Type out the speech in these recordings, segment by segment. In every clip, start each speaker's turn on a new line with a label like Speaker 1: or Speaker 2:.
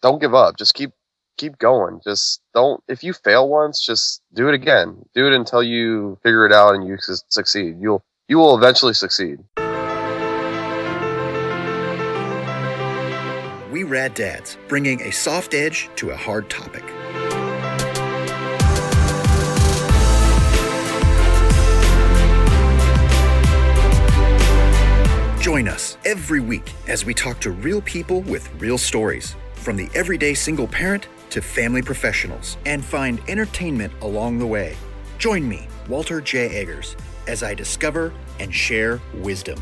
Speaker 1: don't give up. Just keep going. Just don't. If you fail once, just do it again. Do it until you figure it out and you succeed. You will eventually succeed.
Speaker 2: We RAD Dads, bringing a soft edge to a hard topic. Join us every week as we talk to real people with real stories, from the everyday single parent to family professionals, and find entertainment along the way. Join me, Walter J. Eggers, as I discover and share wisdom.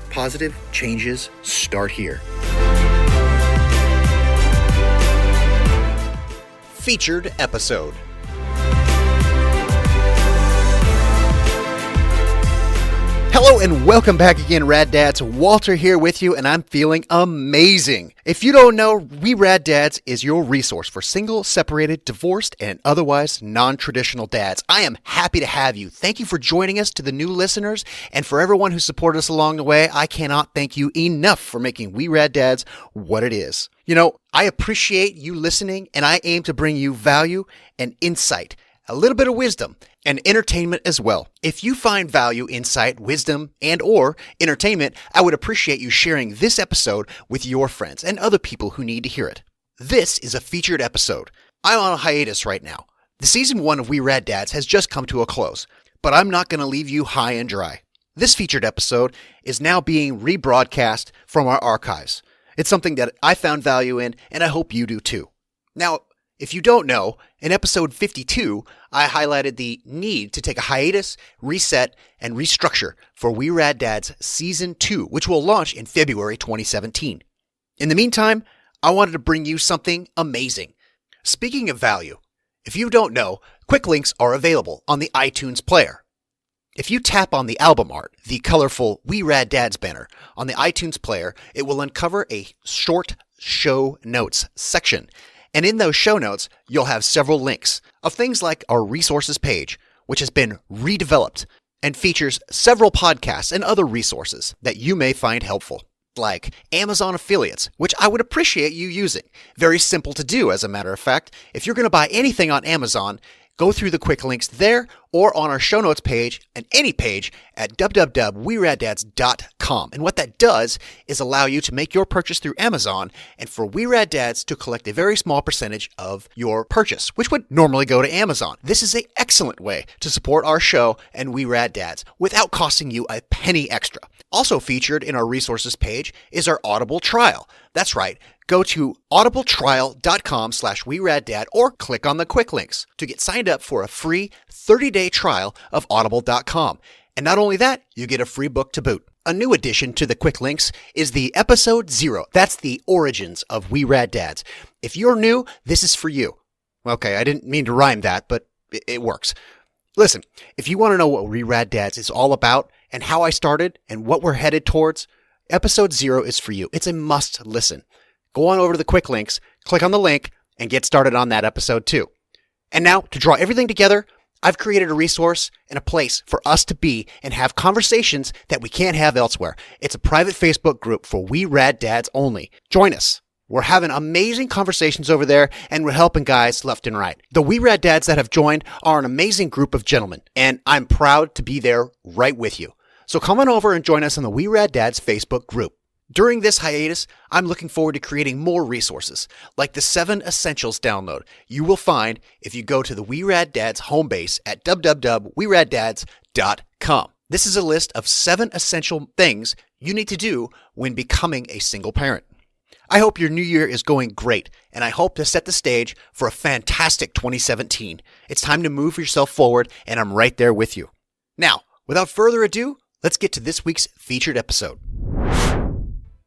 Speaker 2: Positive changes start here. Featured episode. Hello and welcome back again, Rad Dads. Walter here with you, and I'm feeling amazing. If you don't know, We Rad Dads is your resource for single, separated, divorced, and otherwise non-traditional dads. I am happy to have you. Thank you for joining us, to the new listeners, and for everyone who supported us along the way. I cannot thank you enough for making We Rad Dads what it is. You know, I appreciate you listening, and I aim to bring you value and insight, a little bit of wisdom, and entertainment as well. If you find value, insight, wisdom, and or entertainment, I would appreciate you sharing this episode with your friends and other people who need to hear it. This is a featured episode. I'm on a hiatus right now. The season 1 of We Rad Dads has just come to a close, but I'm not going to leave you high and dry. This featured episode is now being rebroadcast from our archives. It's something that I found value in, and I hope you do too. Now, if you don't know, in episode 52, I highlighted the need to take a hiatus, reset, and restructure for We Rad Dads Season 2, which will launch in February 2017. In the meantime, I wanted to bring you something amazing. Speaking of value, if you don't know, quick links are available on the iTunes player. If you tap on the album art, the colorful We Rad Dads banner on the iTunes player, it will uncover a short show notes section. And in those show notes, you'll have several links of things like our resources page, which has been redeveloped and features several podcasts and other resources that you may find helpful, like Amazon affiliates, which I would appreciate you using. Very simple to do, as a matter of fact. If you're going to buy anything on Amazon, go through the quick links there or on our show notes page and any page at www.weraddads.com. And what that does is allow you to make your purchase through Amazon and for We Rad Dads to collect a very small percentage of your purchase, which would normally go to Amazon. This is an excellent way to support our show and We Rad Dads without costing you a penny extra. Also featured in our resources page is our Audible trial. That's right. Go to audibletrial.com/WeRadDad or click on the quick links to get signed up for a free 30-day trial of audible.com. And not only that, you get a free book to boot. A new addition to the quick links is the episode 0. That's the origins of We Rad Dads. If you're new, this is for you. Okay, I didn't mean to rhyme that, but it works. Listen, if you want to know what We Rad Dads is all about and how I started and what we're headed towards, episode 0 is for you. It's a must listen. Go on over to the quick links, click on the link, and get started on that episode too. And now, to draw everything together, I've created a resource and a place for us to be and have conversations that we can't have elsewhere. It's a private Facebook group for We Rad Dads only. Join us. We're having amazing conversations over there, and we're helping guys left and right. The We Rad Dads that have joined are an amazing group of gentlemen, and I'm proud to be there right with you. So come on over and join us on the We Rad Dads Facebook group. During this hiatus, I'm looking forward to creating more resources, like the 7 Essentials download you will find if you go to the We Rad Dads home base at www.weraddads.com. This is a list of 7 essential things you need to do when becoming a single parent. I hope your new year is going great, and I hope to set the stage for a fantastic 2017. It's time to move yourself forward, and I'm right there with you. Now, without further ado, let's get to this week's featured episode.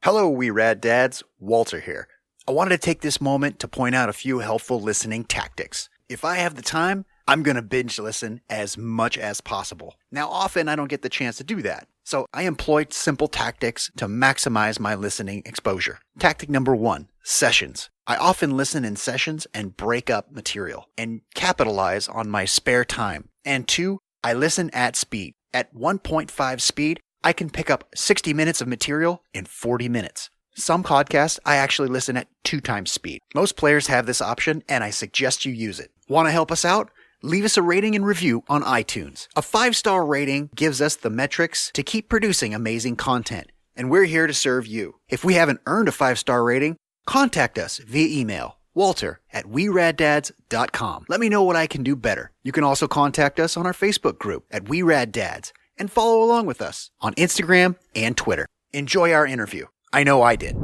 Speaker 2: Hello, We Rad Dads. Walter here. I wanted to take this moment to point out a few helpful listening tactics. If I have the time, I'm going to binge listen as much as possible. Now, often I don't get the chance to do that, so I employed simple tactics to maximize my listening exposure. Tactic number 1, sessions. I often listen in sessions and break up material and capitalize on my spare time. And 2, I listen at speed. At 1.5 speed, I can pick up 60 minutes of material in 40 minutes. Some podcasts I actually listen at 2 times speed. Most players have this option, and I suggest you use it. Want to help us out? Leave us a rating and review on iTunes. A 5-star rating gives us the metrics to keep producing amazing content, and we're here to serve you. If we haven't earned a 5-star rating, contact us via email, walter@weraddads.com. Let me know what I can do better. You can also contact us on our Facebook group at We Rad Dads and follow along with us on Instagram and Twitter. Enjoy our interview. I know I did.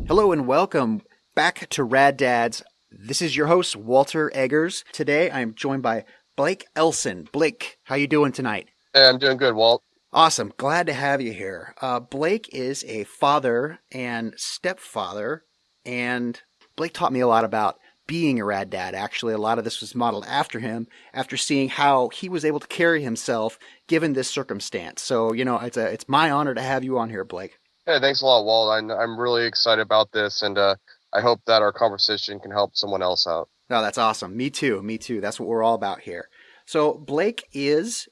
Speaker 2: Hello and welcome back to Rad Dads. This is your host, Walter Eggers. Today I'm joined by Blaik Ellson. Blaik, how you doing tonight?
Speaker 1: Hey, I'm doing good, Walt.
Speaker 2: Awesome. Glad to have you here. Blaik is a father and stepfather, and Blaik taught me a lot about being a rad dad. Actually, a lot of this was modeled after him, after seeing how he was able to carry himself given this circumstance. So, it's my honor to have you on here, Blaik.
Speaker 1: Hey, thanks a lot, Walt. I'm really excited about this, and I hope that our conversation can help someone else out.
Speaker 2: Oh, that's awesome. Me too. That's what we're all about here. So Blaik is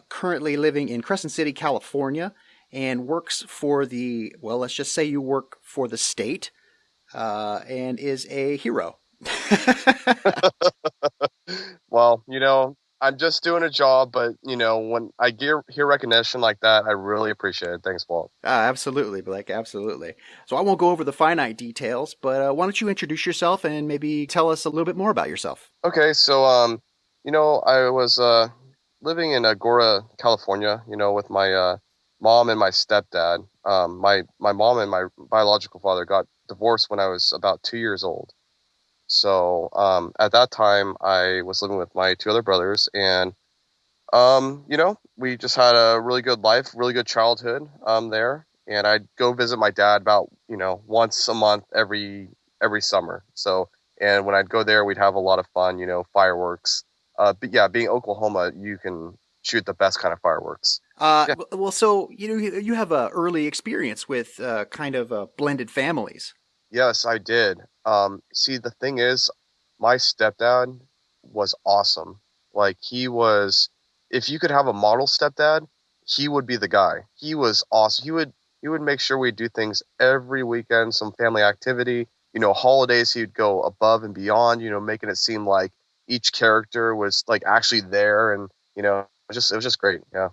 Speaker 2: currently living in Crescent City, California, and works for let's just say you work for the state, and is a hero.
Speaker 1: Well, I'm just doing a job, but, when I hear recognition like that, I really appreciate it. Thanks, Walt.
Speaker 2: Absolutely, Blaik, absolutely. So I won't go over the finite details, but why don't you introduce yourself and maybe tell us a little bit more about yourself?
Speaker 1: Okay, so, I was living in Agora, California, with my mom and my stepdad. My mom and my biological father got divorced when I was about 2 years old. So at that time, I was living with my 2 other brothers, and we just had a really good life, really good childhood there. And I'd go visit my dad about once a month every summer. So, and when I'd go there, we'd have a lot of fun, fireworks. But yeah, being Oklahoma, you can shoot the best kind of fireworks.
Speaker 2: Yeah. Well, so you have a early experience with kind of blended families.
Speaker 1: Yes, I did. See, the thing is, my stepdad was awesome. Like, he was, if you could have a model stepdad, he would be the guy. He was awesome. He would make sure we do things every weekend, some family activity, holidays, he'd go above and beyond, making it seem like each character was like actually there. And, it was just great. Yeah.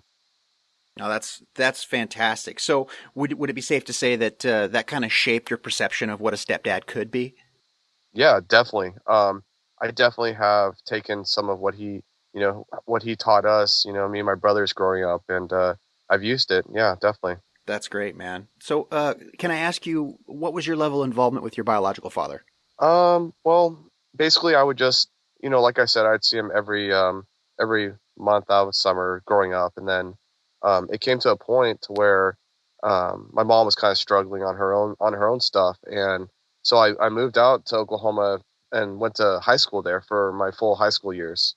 Speaker 2: No, that's fantastic. So would it be safe to say that that kind of shaped your perception of what a stepdad could be?
Speaker 1: Yeah, definitely. I definitely have taken some of what he taught us, me and my brothers growing up, and I've used it. Yeah, definitely.
Speaker 2: That's great, man. So can I ask you, what was your level of involvement with your biological father?
Speaker 1: Well, basically I would just, like I said, I'd see him every month out of summer growing up, and then it came to a point to where my mom was kind of struggling on her own stuff, and so I moved out to Oklahoma and went to high school there for my full high school years.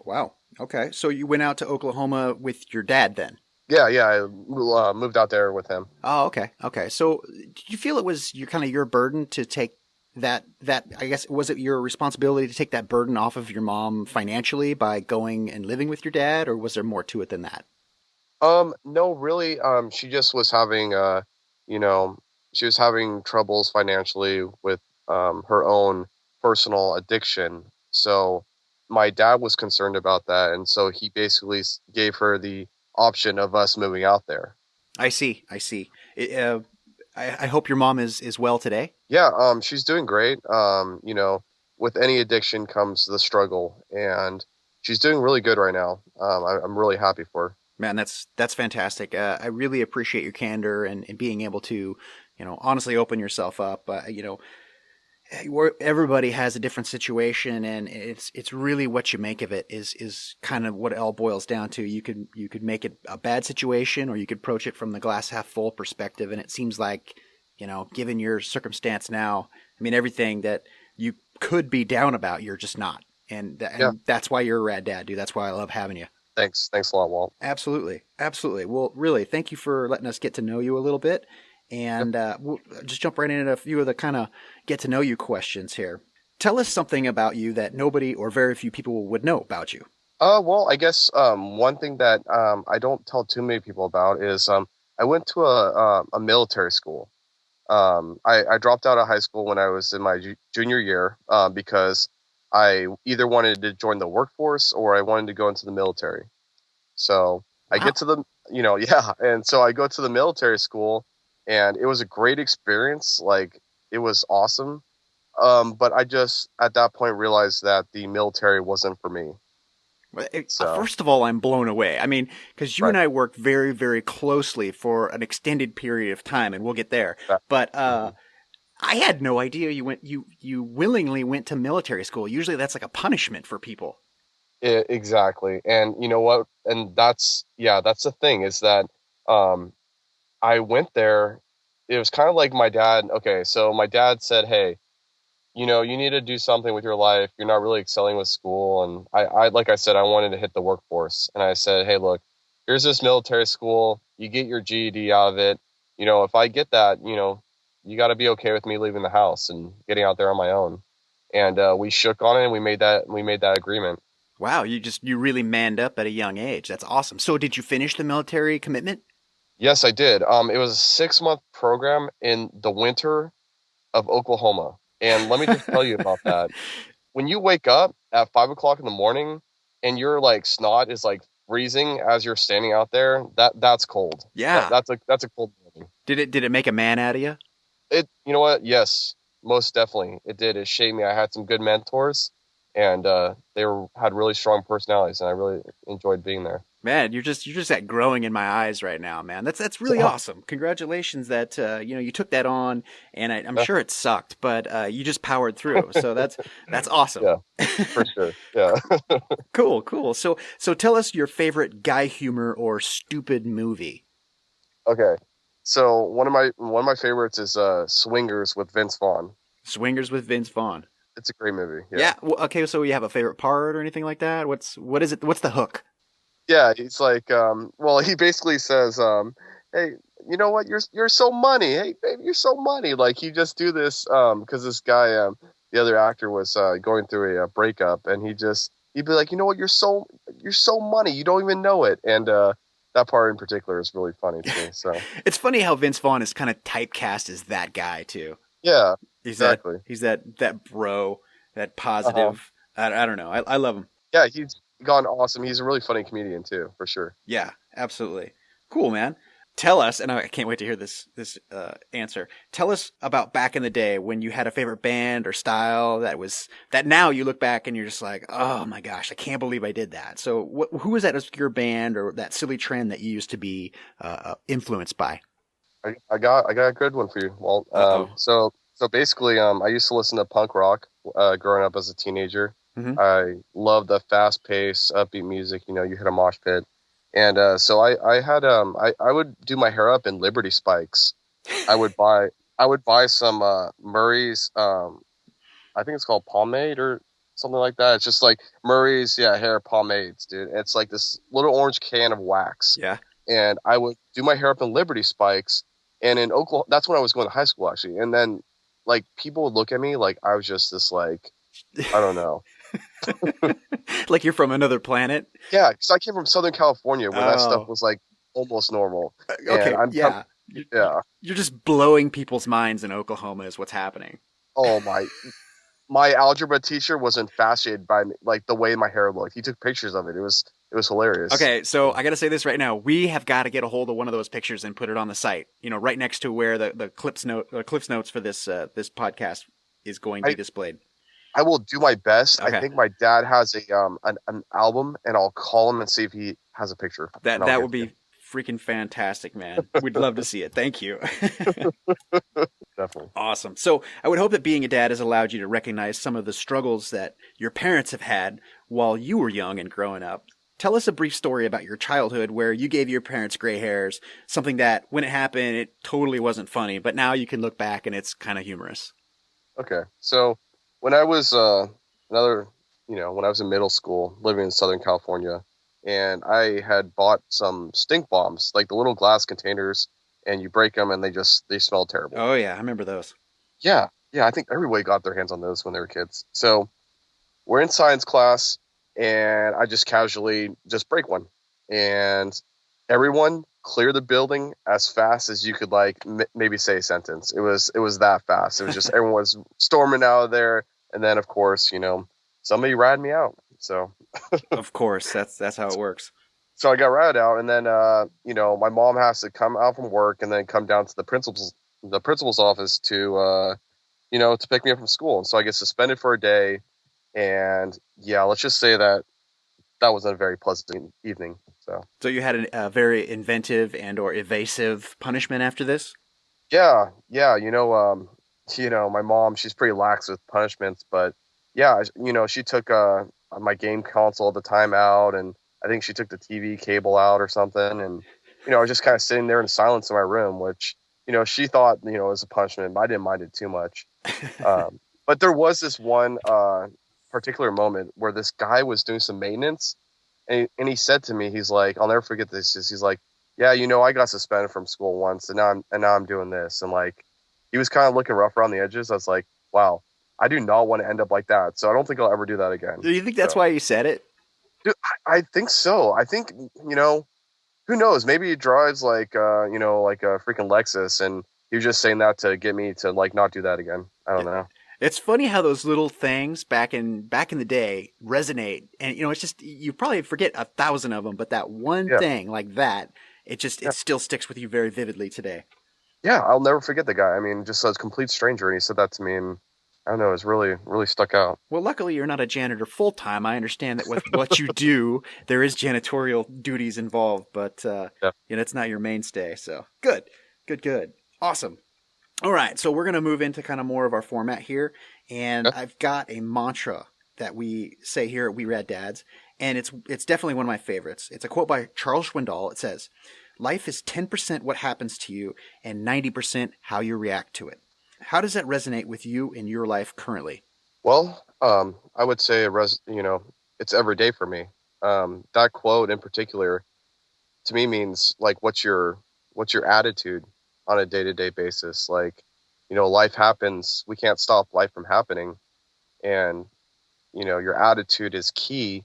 Speaker 2: Wow. Okay. So you went out to Oklahoma with your dad then?
Speaker 1: Yeah. I moved out there with him.
Speaker 2: Oh, okay. Okay. So did you feel it was your burden to take that, I guess, was it your responsibility to take that burden off of your mom financially by going and living with your dad, or was there more to it than that?
Speaker 1: No, really. She just was having, she was having troubles financially with her own personal addiction. So my dad was concerned about that, and so he basically gave her the option of us moving out there.
Speaker 2: I see. I hope your mom is well today.
Speaker 1: Yeah, she's doing great. With any addiction comes the struggle, and she's doing really good right now. I'm really happy for her.
Speaker 2: Man, that's fantastic. I really appreciate your candor and being able to, honestly open yourself up. Everybody has a different situation, and it's really what you make of it is kind of what it all boils down to. You could make it a bad situation, or you could approach it from the glass half full perspective. And it seems like, given your circumstance now, I mean, everything that you could be down about, you're just not. And that's why you're a rad dad, dude. That's why I love having you.
Speaker 1: Thanks a lot, Walt.
Speaker 2: Absolutely. Well, really, thank you for letting us get to know you a little bit. And we'll just jump right into a few of the kind of get to know you questions here. Tell us something about you that nobody or very few people would know about you.
Speaker 1: Well, I guess one thing that I don't tell too many people about is I went to a military school. I dropped out of high school when I was in my junior year because I either wanted to join the workforce or I wanted to go into the military. So I
Speaker 2: Wow.
Speaker 1: get to the, yeah. And so I go to the military school and it was a great experience. Like it was awesome. But I just at that point realized that the military wasn't for me. So,
Speaker 2: First of all, I'm blown away. I mean, because you
Speaker 1: right.
Speaker 2: and I worked very, very closely for an extended period of time, and we'll get there.
Speaker 1: That,
Speaker 2: But
Speaker 1: mhm.
Speaker 2: I had no idea you willingly went to military school. Usually, that's like a punishment for people.
Speaker 1: Exactly. And you know what? And that's the thing is that, um, I went there. It was kind of like my dad. Okay. So my dad said, hey, you need to do something with your life. You're not really excelling with school. And like I said, I wanted to hit the workforce. And I said, hey, look, here's this military school. You get your GED out of it. If I get that, you got to be okay with me leaving the house and getting out there on my own. And we shook on it and we made that agreement.
Speaker 2: Wow, you really manned up at a young age. That's awesome. So, did you finish the military commitment?
Speaker 1: Yes, I did. It was a 6-month program in the winter of Oklahoma. And let me just tell you about that. When you wake up at 5 o'clock in the morning and your like snot is like freezing as you're standing out there, that's cold.
Speaker 2: Yeah.
Speaker 1: That's a cold morning.
Speaker 2: Did it make a man out of you?
Speaker 1: You know what? Yes, most definitely it did. It shaped me. I had some good mentors, and had really strong personalities, and I really enjoyed being there.
Speaker 2: Man, you're just that growing in my eyes right now, man. That's really awesome. Congratulations that you took that on, and I'm sure it sucked, but you just powered through. So that's awesome.
Speaker 1: Yeah, for sure. Yeah.
Speaker 2: Cool. So tell us your favorite guy humor or stupid movie.
Speaker 1: Okay. So one of my favorites is Swingers with Vince Vaughn.
Speaker 2: Swingers with Vince Vaughn.
Speaker 1: It's a great movie. Yeah.
Speaker 2: Yeah. Well, okay. So you have a favorite part or anything like that? What is it? What's the hook?
Speaker 1: Yeah, he's like, well, he basically says, hey, you know what? You're so money. Hey, babe, you're so money. Like he just do this, because this guy, the other actor was going through a breakup, and he'd be like, you know what? You're so money. You don't even know it. And that part in particular is really funny to me. So
Speaker 2: It's funny how Vince Vaughn is kind of typecast as that guy too.
Speaker 1: yeah,
Speaker 2: He's
Speaker 1: exactly.
Speaker 2: that bro, that
Speaker 1: Uh-huh.
Speaker 2: positive. I don't know. I love him.
Speaker 1: Yeah, he's gone awesome. He's a really funny comedian too, for sure.
Speaker 2: Yeah, absolutely. Cool, man. Tell us, and I can't wait to hear this answer. Tell us about back in the day when you had a favorite band or style that now you look back and you're just like, oh my gosh, I can't believe I did that. So, who was that obscure band or that silly trend that you used to be influenced by?
Speaker 1: I got a good one for you, Walt.
Speaker 2: Uh-oh.
Speaker 1: So basically, I used to listen to punk rock growing up as a teenager.
Speaker 2: Mm-hmm.
Speaker 1: I love the fast paced, upbeat music. You hit a mosh pit, and so I would do my hair up in Liberty spikes. I would buy some Murray's. I think it's called pomade or something like that. It's just like Murray's, yeah, hair pomades, dude. It's like this little orange can of wax,
Speaker 2: Yeah.
Speaker 1: and I would do my hair up in Liberty spikes. And in Oklahoma, that's when I was going to high school actually. And then like people would look at me like I was just this like I don't know.
Speaker 2: Like you're from another planet.
Speaker 1: Yeah, because I came from Southern California where that stuff
Speaker 2: Oh.
Speaker 1: was like almost normal.
Speaker 2: Okay.
Speaker 1: And
Speaker 2: Yeah. You're,
Speaker 1: yeah.
Speaker 2: you're just blowing people's minds in Oklahoma is what's happening.
Speaker 1: Oh my algebra teacher was infatuated by me, like the way my hair looked. He took pictures of it. It was hilarious.
Speaker 2: Okay, so I got to say this right now. We have got to get a hold of one of those pictures and put it on the site. Right next to where the Cliffs notes for this podcast is going to be displayed.
Speaker 1: I will do my best.
Speaker 2: Okay.
Speaker 1: I think my dad has an album, and I'll call him and see if he has a picture.
Speaker 2: That would be freaking fantastic, man. We'd love to see it. Thank you.
Speaker 1: Definitely.
Speaker 2: Awesome. So I would hope that being a dad has allowed you to recognize some of the struggles that your parents have had while you were young and growing up. Tell us a brief story about your childhood where you gave your parents gray hairs, something that when it happened, it totally wasn't funny, but now you can look back and it's kind of humorous.
Speaker 1: Okay. So when I was when I was in middle school, living in Southern California, and I had bought some stink bombs, like the little glass containers, and you break them and they smell terrible.
Speaker 2: Oh yeah, I remember those.
Speaker 1: Yeah. Yeah, I think everybody got their hands on those when they were kids. So we're in science class, and I just casually just break one. And everyone clear the building as fast as you could, like, maybe say a sentence. It was that fast. It was just everyone was storming out of there, and then of course, somebody ratted me out. So
Speaker 2: Of course, that's how it works.
Speaker 1: I got ratted out, and then my mom has to come out from work and then come down to the principal's office to pick me up from school, and so I get suspended for a day. And yeah, let's just say that wasn't a very pleasant evening.
Speaker 2: So you had a very inventive and or evasive punishment after this?
Speaker 1: Yeah, yeah. My mom, she's pretty lax with punishments, but yeah, she took my game console at the time out, and I think she took the TV cable out or something, and I was just kind of sitting there in silence in my room, which she thought was a punishment, but I didn't mind it too much. But there was this one particular moment where this guy was doing some maintenance, and he said to me, he's like, I'll never forget this. He's like, yeah, I got suspended from school once, and now I'm doing this, and like, he was kind of looking rough around the edges. I was like, wow, I do not want to end up like that, so I don't think I'll ever do that again.
Speaker 2: Do you think that's why you said it?
Speaker 1: Dude, I think so. I think who knows? Maybe he drives like like a freaking Lexus, and he was just saying that to get me to like not do that again. I don't know.
Speaker 2: It's funny how those little things back in the day resonate, and it's just you probably forget 1,000 of them, but that one thing like that, it still sticks with you very vividly today.
Speaker 1: Yeah, I'll never forget the guy. I mean, just a complete stranger, and he said that to me, and I don't know, it's really, really stuck out.
Speaker 2: Well, luckily you're not a janitor full time. I understand that with what you do, there is janitorial duties involved, but it's not your mainstay. So good. Awesome. All right, so we're going to move into kind of more of our format here, and I've got a mantra that we say here at We Rad Dads, and it's definitely one of my favorites. It's a quote by Charles Schwindel. It says, "Life is 10% what happens to you and 90% how you react to it." How does that resonate with you in your life currently?
Speaker 1: Well, I would say it's every day for me. That quote in particular, to me, means like what's your attitude on a day-to-day basis. Like, life happens. We can't stop life from happening. And, your attitude is key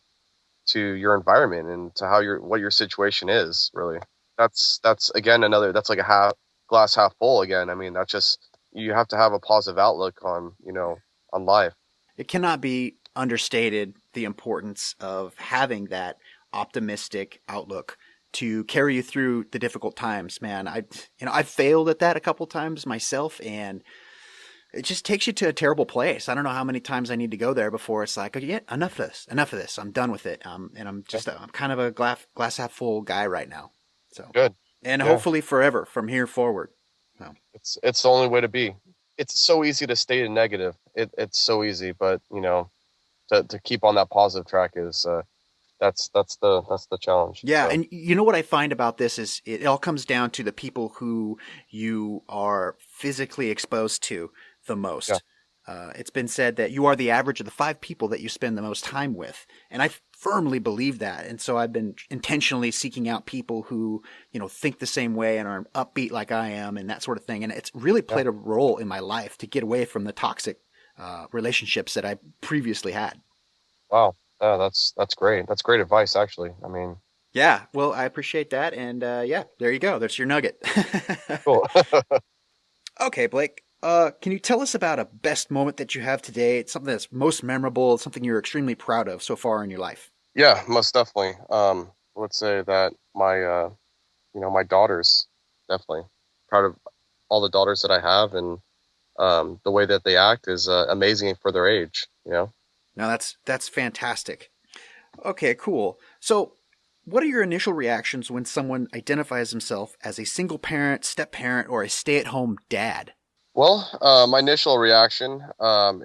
Speaker 1: to your environment and to what your situation is, really. That's again, that's like a glass half full again. I mean, that's just, you have to have a positive outlook on life.
Speaker 2: It cannot be understated the importance of having that optimistic outlook to carry you through the difficult times, man. I've failed at that a couple times myself, and it just takes you to a terrible place. I don't know how many times I need to go there before it's like, okay, yeah, enough of this. I'm done with it. And I'm kind of a glass half full guy right now. So
Speaker 1: good.
Speaker 2: And hopefully forever from here forward. So.
Speaker 1: It's the only way to be. It's so easy to stay in negative. It's so easy, but to keep on that positive track is that's the challenge.
Speaker 2: Yeah, so. And you know what I find about this is it all comes down to the people who you are physically exposed to the most. Yeah. It's been said that you are the average of the 5 people that you spend the most time with, and I firmly believe that. And so I've been intentionally seeking out people who think the same way and are upbeat like I am, and that sort of thing. And it's really played a role in my life to get away from the toxic relationships that I previously had.
Speaker 1: Wow. Oh, that's great. That's great advice, actually. I mean,
Speaker 2: yeah. Well, I appreciate that, and there you go. That's your nugget.
Speaker 1: Cool.
Speaker 2: Okay, Blake. Can you tell us about a best moment that you have today? It's something that's most memorable, something you're extremely proud of so far in your life.
Speaker 1: Yeah, most definitely. I would say that my daughters, definitely proud of all the daughters that I have, and the way that they act is amazing for their age.
Speaker 2: Now that's fantastic. Okay, cool. So, what are your initial reactions when someone identifies himself as a single parent, step parent, or a stay-at-home dad?
Speaker 1: Well, my initial reaction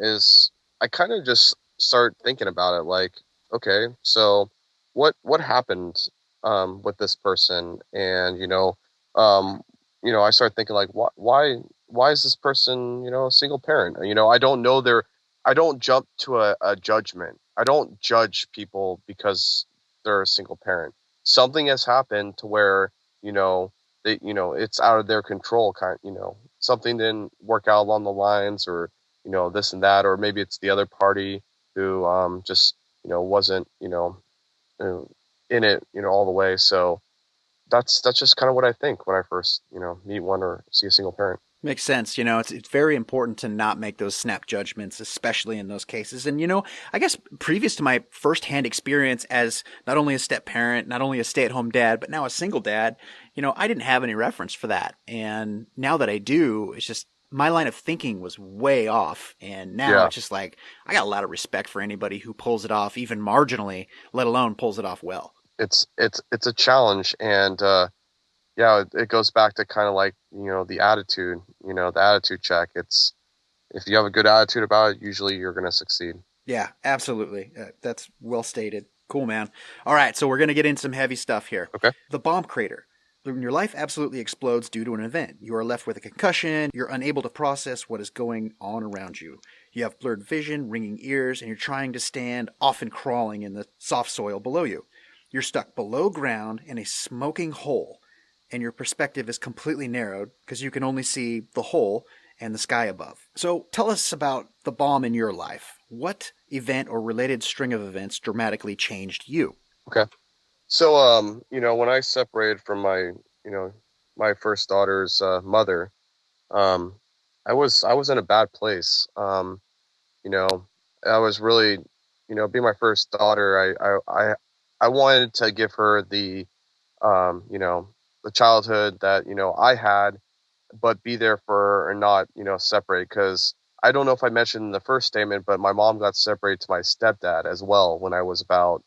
Speaker 1: is I kind of just start thinking about it, like, okay, so what happened with this person, and I start thinking like, why is this person a single parent? I don't jump to a judgment. I don't judge people because they're a single parent. Something has happened to where it's out of their control. Something didn't work out along the lines, or this and that, or maybe it's the other party who just wasn't in it all the way. So that's just kind of what I think when I first, meet one or see a single parent.
Speaker 2: Makes sense. It's very important to not make those snap judgments, especially in those cases. And, I guess previous to my firsthand experience as not only a step parent, not only a stay-at-home dad, but now a single dad, I didn't have any reference for that. And now that I do, it's just my line of thinking was way off. And now it's just like, I got a lot of respect for anybody who pulls it off even marginally, let alone pulls it off well.
Speaker 1: It's a challenge. And, it goes back to kind of like, the attitude, the attitude check. It's, if you have a good attitude about it, usually you're going to succeed.
Speaker 2: Yeah, absolutely. That's well stated. Cool, man. All right, so we're going to get into some heavy stuff here.
Speaker 1: Okay.
Speaker 2: The bomb crater. When your life absolutely explodes due to an event, you are left with a concussion, you're unable to process what is going on around you. You have blurred vision, ringing ears, and you're trying to stand, often crawling in the soft soil below you. You're stuck below ground in a smoking hole, and your perspective is completely narrowed because you can only see the hole and the sky above. So tell us about the bomb in your life. What event or related string of events dramatically changed you?
Speaker 1: Okay. So, when I separated from my first daughter's mother, I was in a bad place. I was really, being my first daughter, I wanted to give her the, the childhood that, I had, but be there for her and not, separate. Because I don't know if I mentioned in the first statement, but my mom got separated to my stepdad as well when I was about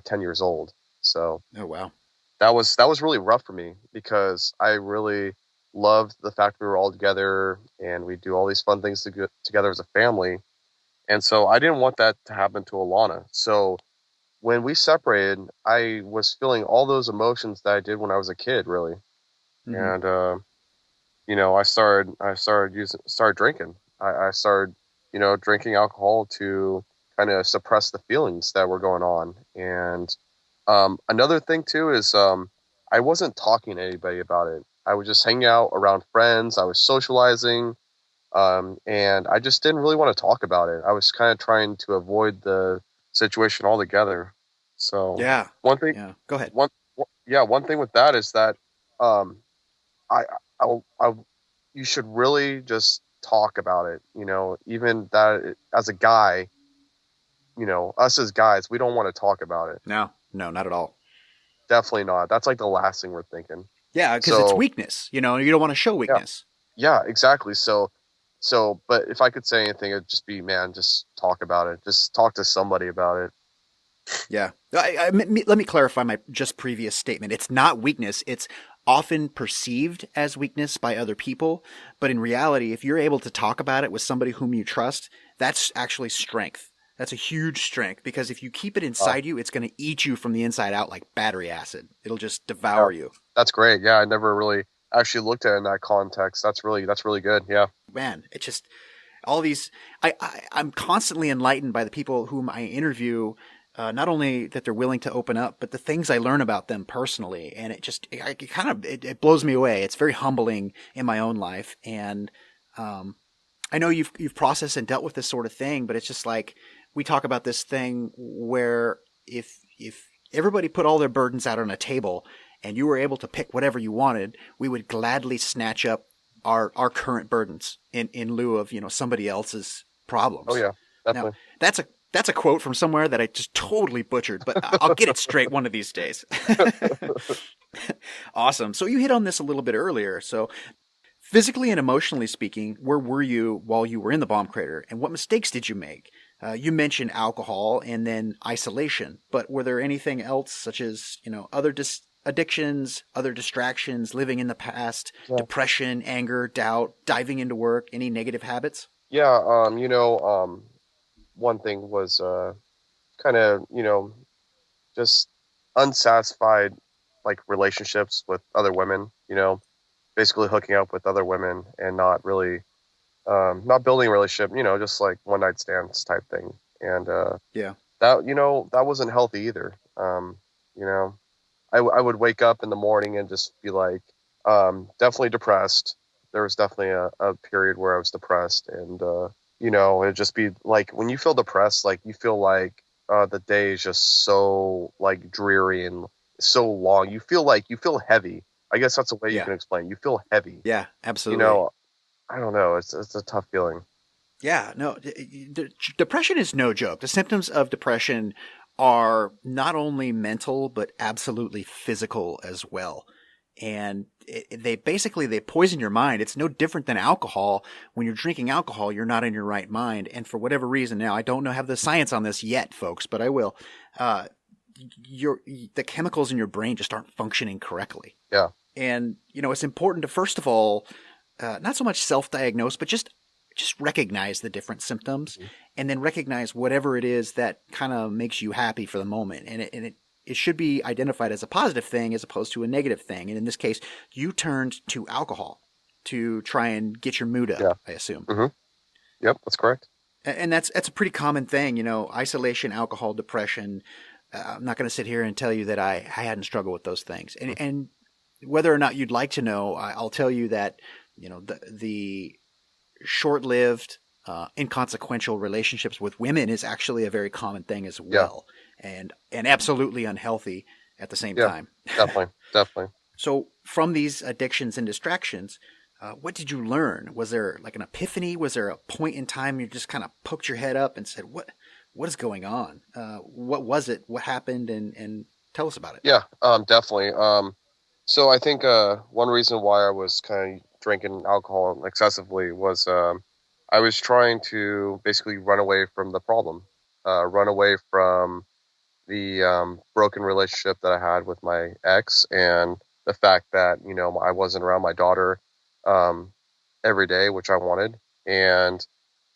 Speaker 1: 10 years old. So,
Speaker 2: oh wow,
Speaker 1: that was really rough for me because I really loved the fact we were all together and we do all these fun things together as a family. And so I didn't want that to happen to Alana. So when we separated, I was feeling all those emotions that I did when I was a kid, really. Mm-hmm. And I started drinking. I started, drinking alcohol to kind of suppress the feelings that were going on. And another thing too is I wasn't talking to anybody about it. I was just hanging out around friends. I was socializing, and I just didn't really want to talk about it. I was kind of trying to avoid the situation altogether. So one thing,
Speaker 2: go ahead.
Speaker 1: One thing with that is that I you should really just talk about it. Even that as a guy, us as guys, we don't want to talk about it.
Speaker 2: No, not at all.
Speaker 1: Definitely not. That's like the last thing we're thinking.
Speaker 2: Yeah, because it's weakness. You don't want to show weakness.
Speaker 1: Yeah, exactly. So, but if I could say anything, it'd just be, man, just talk about it. Just talk to somebody about it.
Speaker 2: Yeah. Let me clarify my just previous statement. It's not weakness. It's often perceived as weakness by other people. But in reality, if you're able to talk about it with somebody whom you trust, that's actually strength. That's a huge strength because if you keep it inside you, it's going to eat you from the inside out like battery acid. It'll just devour you.
Speaker 1: That's great. Yeah, I never really actually looked at it in that context. That's really good. Yeah.
Speaker 2: Man, it's just all these. I'm constantly enlightened by the people whom I interview. Not only that they're willing to open up, but the things I learn about them personally, and it blows me away. It's very humbling in my own life, and I know you've processed and dealt with this sort of thing, but it's just like. We talk about this thing where if everybody put all their burdens out on a table and you were able to pick whatever you wanted, we would gladly snatch up our current burdens in lieu of, somebody else's problems.
Speaker 1: Oh yeah, definitely.
Speaker 2: Now, that's a quote from somewhere that I just totally butchered, but I'll get it straight one of these days. Awesome. So you hit on this a little bit earlier. So physically and emotionally speaking, where were you while you were in the bomb crater, and what mistakes did you make? You mentioned alcohol and then isolation, but were there anything else such as, other addictions, other distractions, living in the past, depression, anger, doubt, diving into work, any negative habits?
Speaker 1: Yeah. One thing was kind of, just unsatisfied like relationships with other women, basically hooking up with other women and not really not building a relationship, just like one night stands type thing. And that wasn't healthy either. I would wake up in the morning and just be like definitely depressed. There was definitely a period where I was depressed, and it'd just be like when you feel depressed, like you feel like the day is just so like dreary and so long. You feel heavy. I guess that's the way you
Speaker 2: Yeah.
Speaker 1: can explain. You feel heavy.
Speaker 2: Yeah,
Speaker 1: You
Speaker 2: absolutely.
Speaker 1: know, I don't know. It's a tough feeling.
Speaker 2: Yeah, no, depression is no joke. The symptoms of depression are not only mental but absolutely physical as well. And they basically they poison your mind. It's no different than alcohol. When you're drinking alcohol, you're not in your right mind, and for whatever reason, now I don't know have the science on this yet, folks, but I will. Uh, the chemicals in your brain just aren't functioning correctly.
Speaker 1: Yeah.
Speaker 2: And it's important to first of all, not so much self-diagnose, but just recognize the different symptoms,
Speaker 1: Mhm.
Speaker 2: and then recognize whatever it is that kind of makes you happy for the moment. And it should be identified as a positive thing as opposed to a negative thing. And in this case, you turned to alcohol to try and get your mood
Speaker 1: Yeah.
Speaker 2: up, I assume.
Speaker 1: Hmm. Yep, that's correct.
Speaker 2: And that's a pretty common thing, isolation, alcohol, depression. I'm not going to sit here and tell you that I hadn't struggled with those things. And whether or not you'd like to know, I'll tell you that, the short-lived, inconsequential relationships with women is actually a very common thing as well, and absolutely unhealthy at the same time.
Speaker 1: Definitely, definitely.
Speaker 2: So from these addictions and distractions, what did you learn? Was there like an epiphany? Was there a point in time you just kind of poked your head up and said, what is going on? What was it? What happened? And tell us about it.
Speaker 1: Yeah, definitely. So I think one reason why I was kind of drinking alcohol excessively was I was trying to basically run away from the problem, run away from the broken relationship that I had with my ex, and the fact that I wasn't around my daughter um, every day, which I wanted, and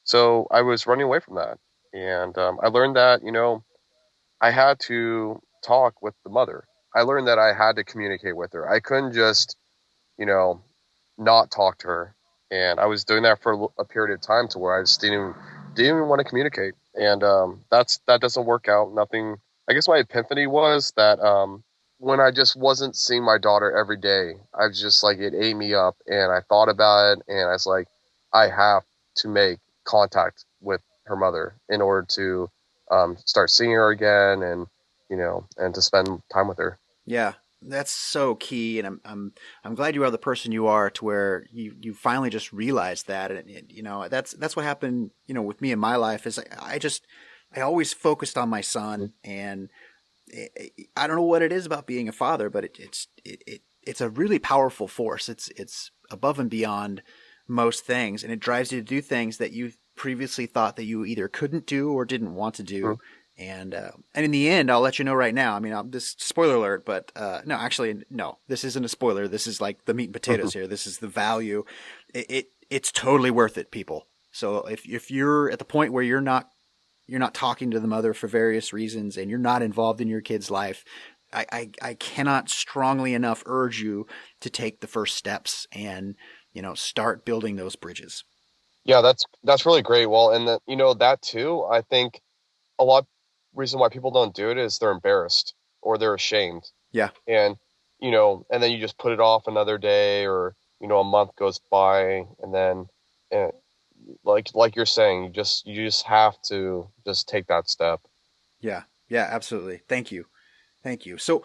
Speaker 1: so I was running away from that, and I learned that I had to talk with the mother. I learned that I had to communicate with her. I couldn't just, you know, not talk to her. And I was doing that for a period of time to where I just didn't even want to communicate. And that doesn't work out. Nothing. I guess my epiphany was that when I just wasn't seeing my daughter every day, I was just like it ate me up, and I thought about it, and I was like, I have to make contact with her mother in order to start seeing her again, and and to spend time with her.
Speaker 2: Yeah, that's so key, and I'm glad you are the person you are to where you finally just realized that, and that's what happened with me in my life is I always focused on my son, and I don't know what it is about being a father, but it's a really powerful force. It's above and beyond most things, and it drives you to do things that you previously thought that you either couldn't do or didn't want to do.
Speaker 1: Mhm.
Speaker 2: And in the end, I'll let you know right now. I mean, this spoiler alert, but no, actually, no, this isn't a spoiler. This is like the meat and potatoes here. This is the value. It's totally worth it, people. So if you're at the point where you're not talking to the mother for various reasons and you're not involved in your kid's life, I cannot strongly enough urge you to take the first steps and start building those bridges.
Speaker 1: Yeah, that's really great. Well, and that too, I think a lot reason why people don't do it is they're embarrassed or they're ashamed.
Speaker 2: Yeah.
Speaker 1: And and then you just put it off another day, or a month goes by, and then uh, like you're saying, you just have to just take that step.
Speaker 2: Yeah. Yeah, absolutely. Thank you. Thank you. So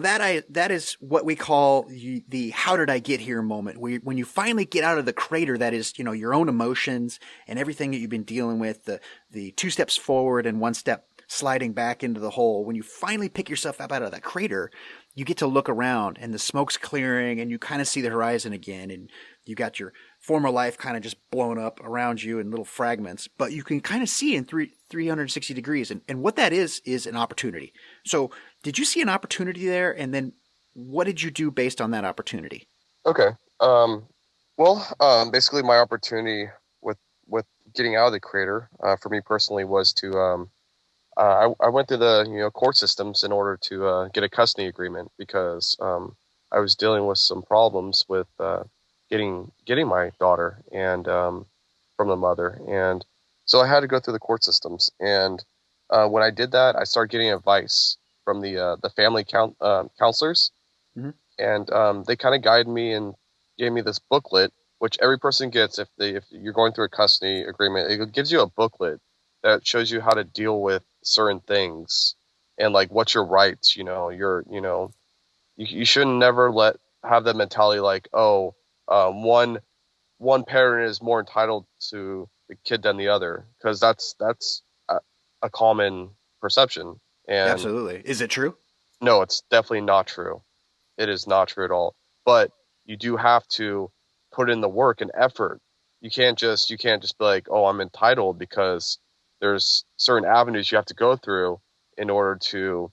Speaker 2: that is what we call the how did I get here moment. When you finally get out of the crater that is, your own emotions and everything that you've been dealing with, the 2 steps forward and 1 step sliding back into the hole. When you finally pick yourself up out of that crater, you get to look around and the smoke's clearing and you kind of see the horizon again, and you got your former life kind of just blown up around you in little fragments, but you can kind of see in 360 degrees. And what that is an opportunity. So did you see an opportunity there? And then what did you do based on that opportunity?
Speaker 1: Okay. Well, basically my opportunity with getting out of the crater, for me personally, was to I went through the court systems in order to get a custody agreement, because I was dealing with some problems with getting my daughter and from the mother, and so I had to go through the court systems. And when I did that, I started getting advice from the family counselors,
Speaker 2: Mm-hmm.
Speaker 1: and they kind of guided me and gave me this booklet, which every person gets if you're going through a custody agreement. It gives you a booklet that shows you how to deal with certain things and like what's your rights. You shouldn't never have that mentality like, oh, one parent is more entitled to the kid than the other, because that's a common perception. And
Speaker 2: Absolutely. Is it true?
Speaker 1: no, it's definitely not true. It is not true at all. But you do have to put in the work and effort. You can't just be like, oh, I'm entitled, because there's certain avenues you have to go through in order to,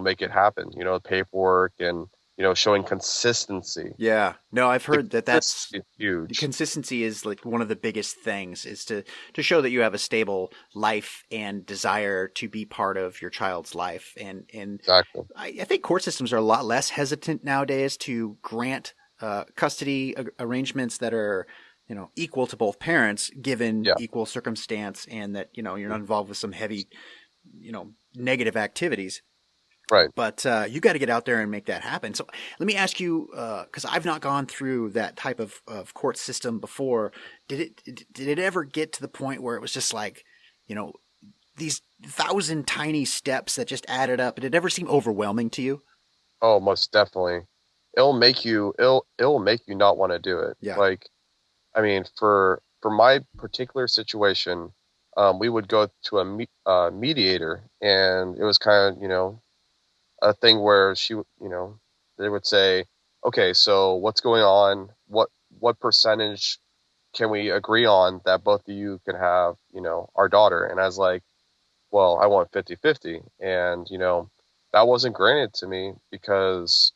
Speaker 1: make it happen. Paperwork and, showing consistency.
Speaker 2: Yeah. No, I've heard that that's
Speaker 1: It's huge.
Speaker 2: consistency is like one of the biggest things is to show that you have a stable life and desire to be part of your child's life. And
Speaker 1: Exactly.
Speaker 2: I think court systems are a lot less hesitant nowadays to grant custody arrangements that are, equal to both parents given
Speaker 1: Yeah.
Speaker 2: equal circumstance, and that, you're not involved with some heavy, negative activities.
Speaker 1: Right.
Speaker 2: But you got to get out there and make that happen. So let me ask you, because I've not gone through that type of court system before. Did it ever get to the point where it was just like, these 1,000 tiny steps that just added up? Did it ever seem overwhelming to you?
Speaker 1: Oh, most definitely. It'll make you not want to do it.
Speaker 2: Yeah.
Speaker 1: Like, I mean, for my particular situation, we would go to a mediator, and it was kind of, a thing where they would say, okay, so what's going on? What percentage can we agree on that both of you can have, our daughter? And I was like, well, I want 50-50. And, that wasn't granted to me, because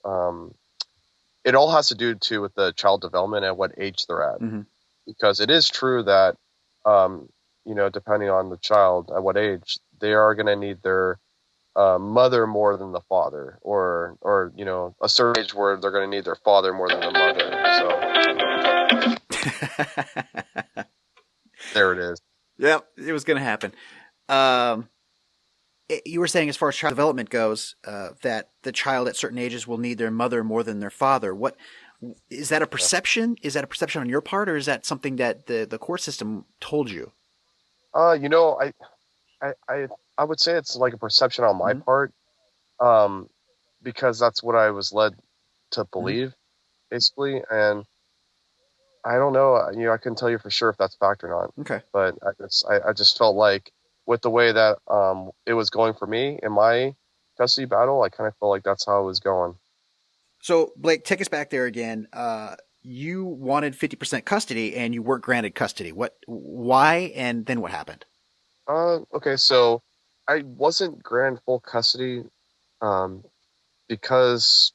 Speaker 1: it all has to do too with the child development and what age they're at.
Speaker 2: Mm-hmm.
Speaker 1: Because it is true that, depending on the child at what age, they are going to need their mother more than the father, or a certain age where they're going to need their father more than the mother. So there it is.
Speaker 2: Yep, it was going to happen. You were saying, as far as child development goes, that the child at certain ages will need their mother more than their father. What is that a perception? Is that a perception on your part, or is that something that the court system told you?
Speaker 1: I would say it's like a perception on my
Speaker 2: Mm-hmm.
Speaker 1: part, because that's what I was led to believe, basically. And I don't know, I couldn't tell you for sure if that's fact or not.
Speaker 2: Okay.
Speaker 1: But I just felt like, with the way that it was going for me in my custody battle, I kind of felt like that's how it was going.
Speaker 2: So, Blaik, take us back there again. You wanted 50% custody, and you weren't granted custody. Why, and then what happened?
Speaker 1: Okay, so I wasn't granted full custody, because,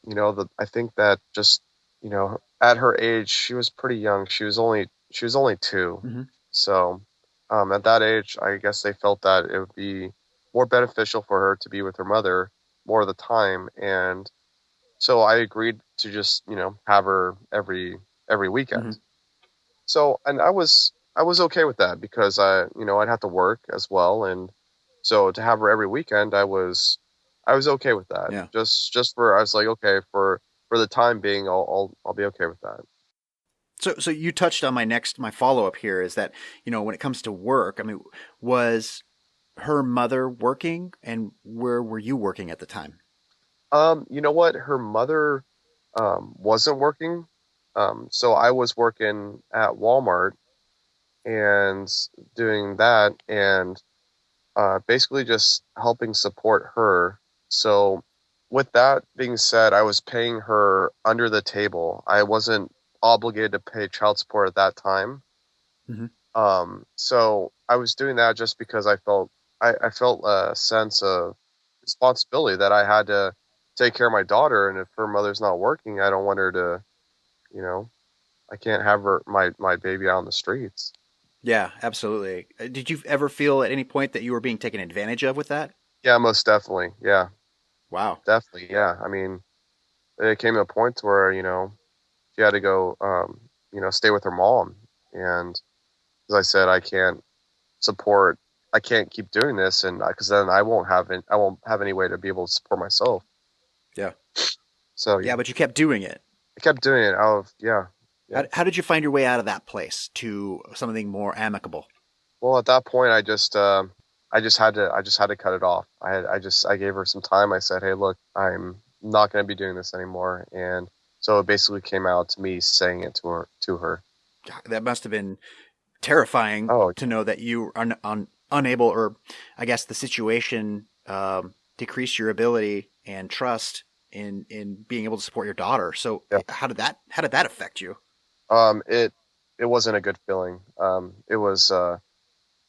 Speaker 1: I think that just, at her age, she was pretty young. She was only 2.
Speaker 2: Mm-hmm.
Speaker 1: So, at that age, I guess they felt that it would be more beneficial for her to be with her mother more of the time. And so I agreed to just, have her every weekend.
Speaker 2: Mm-hmm.
Speaker 1: So, and I was okay with that, because I'd have to work as well. And so to have her every weekend, I was okay with that.
Speaker 2: Yeah.
Speaker 1: I was like, okay, for the time being, I'll be okay with that.
Speaker 2: So you touched on my follow-up here is that, when it comes to work, I mean, was her mother working, and where were you working at the time?
Speaker 1: You know what? Her mother wasn't working. So I was working at Walmart and doing that, and basically just helping support her. So with that being said, I was paying her under the table. I wasn't obligated to pay child support at that time.
Speaker 2: Mm-hmm.
Speaker 1: So I was doing that just because I felt a sense of responsibility that I had to take care of my daughter, and if her mother's not working, I don't want her to, I can't have my baby out on the streets.
Speaker 2: Yeah, absolutely. Did you ever feel at any point that you were being taken advantage of with that?
Speaker 1: Yeah, most definitely. Yeah,
Speaker 2: Wow.
Speaker 1: definitely. Yeah. I mean, it came to a point where, she had to go, stay with her mom. And as I said, I can't keep doing this. And because then I won't have any way to be able to support myself.
Speaker 2: Yeah.
Speaker 1: So,
Speaker 2: Yeah, but you kept doing it.
Speaker 1: I kept doing it out of, yeah.
Speaker 2: How did you find your way out of that place to something more amicable?
Speaker 1: Well, at that point, I just, I just had to cut it off. I gave her some time. I said, hey, look, I'm not going to be doing this anymore. And so it basically came out to me saying it to her.
Speaker 2: That must have been terrifying
Speaker 1: Oh,
Speaker 2: to know that you are unable, or I guess the situation decreased your ability and trust in being able to support your daughter. So
Speaker 1: yeah.
Speaker 2: how did that affect you?
Speaker 1: It wasn't a good feeling. It was,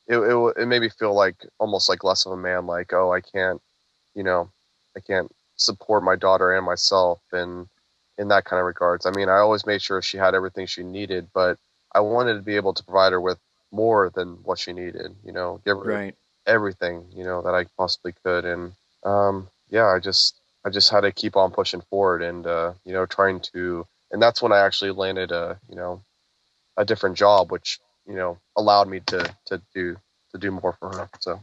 Speaker 1: it made me feel like almost like less of a man, like, oh, you know, I can't support my daughter and myself in that kind of regards. I mean, I always made sure she had everything she needed, but I wanted to be able to provide her with more than what she needed, give her
Speaker 2: Right.
Speaker 1: everything, that I possibly could. And, yeah, I just had to keep on pushing forward and, trying to, and that's when I actually landed a different job, which, allowed me to do more for her. So.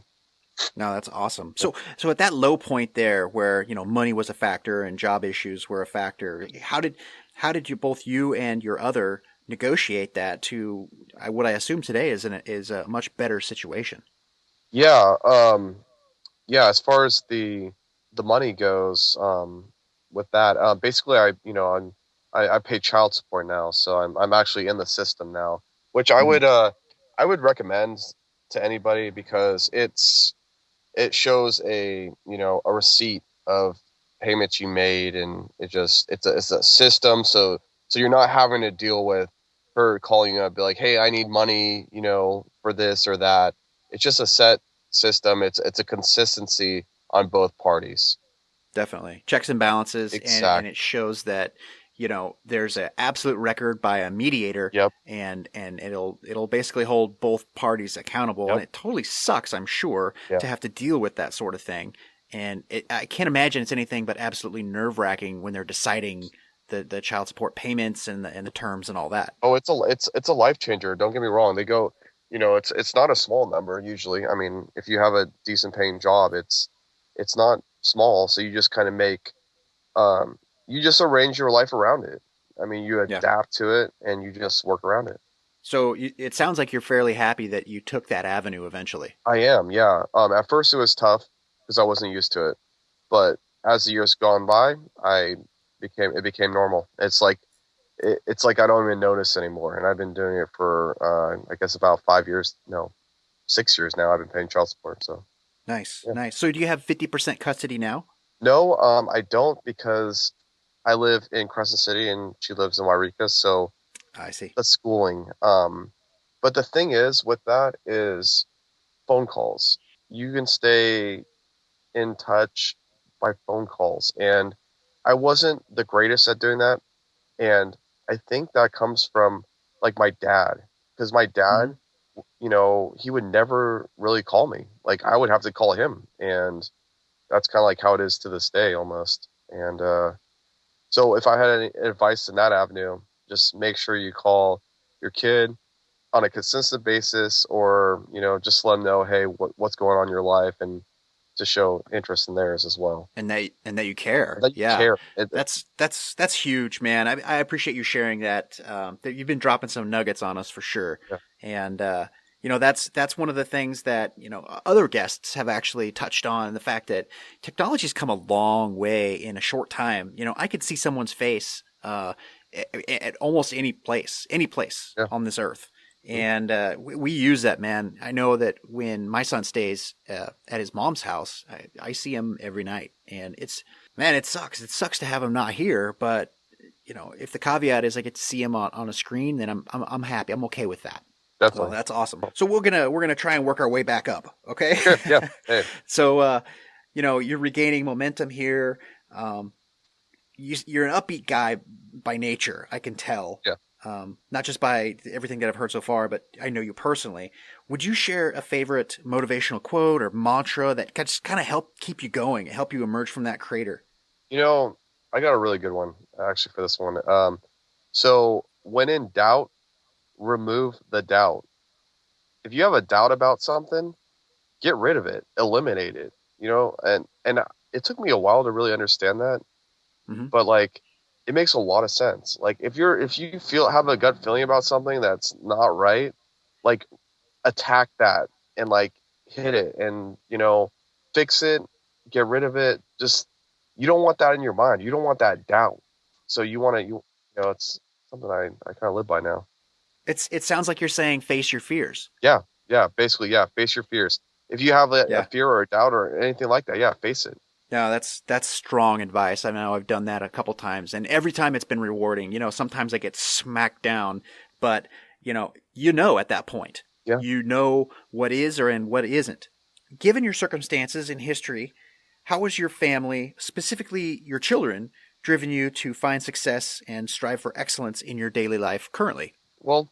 Speaker 2: No, that's awesome. So at that low point there where, money was a factor and job issues were a factor, how did you and your other negotiate that to what I assume today is a much better situation?
Speaker 1: Yeah. Yeah. As far as the money goes, with that, basically I pay child support now. So I'm actually in the system now, which
Speaker 2: Hmm.
Speaker 1: I would recommend to anybody because it shows a receipt of payments you made, and it's a system. So you're not having to deal with her calling you up, be like, hey, I need money, for this or that. It's just a set system. It's a consistency on both parties.
Speaker 2: Definitely. Checks and balances, and
Speaker 1: Exact.
Speaker 2: it shows that, there's an absolute record by a mediator,
Speaker 1: Yep.
Speaker 2: and it'll basically hold both parties accountable. And
Speaker 1: Yep.
Speaker 2: it totally sucks, I'm sure,
Speaker 1: Yeah.
Speaker 2: to have to deal with that sort of thing. And I can't imagine it's anything but absolutely nerve-wracking when they're deciding the child support payments and the terms and all that.
Speaker 1: Oh, it's a life changer. Don't get me wrong. They go, it's not a small number usually. I mean, if you have a decent paying job, it's not small. So you just kind of um, you just arrange your life around it. I mean, you
Speaker 2: Yeah.
Speaker 1: adapt to it and you just work around it.
Speaker 2: So it sounds like you're fairly happy that you took that avenue eventually.
Speaker 1: I am, yeah. At first it was tough because I wasn't used to it, but as the years gone by, it became normal. It's like I don't even notice anymore, and I've been doing it for I guess about 5 years, no, 6 years now. I've been paying child support, so
Speaker 2: Nice,
Speaker 1: yeah.
Speaker 2: nice. So do you have 50% custody now?
Speaker 1: No, I don't because I live in Crescent City and she lives in Wairika, so
Speaker 2: I see.
Speaker 1: the schooling. But the thing is with that is phone calls. You can stay in touch by phone calls, and I wasn't the greatest at doing that, and I think that comes from like my dad, because my
Speaker 2: Hmm.
Speaker 1: dad, he would never really call me. Like I would have to call him, and that's kind of like how it is to this day almost. And so if I had any advice in that avenue, just make sure you call your kid on a consistent basis, or just let them know, hey, what's going on in your life, and to show interest in theirs as well.
Speaker 2: And that you care.
Speaker 1: That you
Speaker 2: Yeah.
Speaker 1: care.
Speaker 2: That's huge, man. I appreciate you sharing that. That you've been dropping some nuggets on us for sure.
Speaker 1: Yeah.
Speaker 2: And that's one of the things that other guests have actually touched on, the fact that technology's come a long way in a short time. I could see someone's face at almost any place
Speaker 1: Yeah.
Speaker 2: on this earth.
Speaker 1: Mhm.
Speaker 2: And we use that, man. I know that when my son stays at his mom's house, I see him every night, and man, it sucks. It sucks to have him not here, but if the caveat is I get to see him on a screen, then I'm happy. I'm okay with that. So
Speaker 1: Definitely.
Speaker 2: that's awesome. So we're gonna try and work our way back up, okay?
Speaker 1: Sure. Yeah. Hey.
Speaker 2: So you're regaining momentum here. Um, you're an upbeat guy by nature. I can tell.
Speaker 1: Yeah.
Speaker 2: Not just by everything that I've heard so far, but I know you personally. Would you share a favorite motivational quote or mantra that just kind of help keep you going, help you emerge from that crater?
Speaker 1: You know, I got a really good one actually for this one. So when in doubt, remove the doubt. If you have a doubt about something, get rid of it, eliminate it. And it took me a while to really understand that,
Speaker 2: Hmm.
Speaker 1: but like it makes a lot of sense. Like if you have a gut feeling about something that's not right, like attack that and like hit it and, fix it, get rid of it. Just, you don't want that in your mind. You don't want that doubt. So you want to, it's something I kind of live by now.
Speaker 2: It sounds like you're saying face your fears.
Speaker 1: Yeah. Yeah. Basically, yeah. Face your fears. If you have a
Speaker 2: Yeah.
Speaker 1: fear or a doubt or anything like that, yeah, face it.
Speaker 2: No, that's strong advice. I know I've done that a couple times, and every time it's been rewarding. Sometimes I get smacked down, but at that point,
Speaker 1: Yeah.
Speaker 2: you know what is and what isn't. Given your circumstances in history, how has your family, specifically your children, driven you to find success and strive for excellence in your daily life currently?
Speaker 1: Well,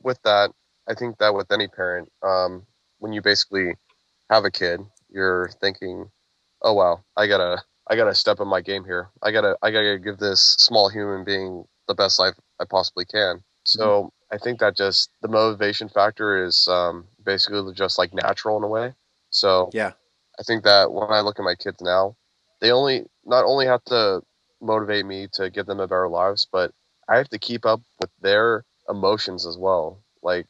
Speaker 1: with that, I think that with any parent, when you basically have a kid, you're thinking, oh wow, I gotta step up my game here. I gotta give this small human being the best life I possibly can. So I think that just the motivation factor is basically just like natural in a way. So
Speaker 2: Yeah.
Speaker 1: I think that when I look at my kids now, they not only have to motivate me to give them a better lives, but I have to keep up with their emotions as well. Like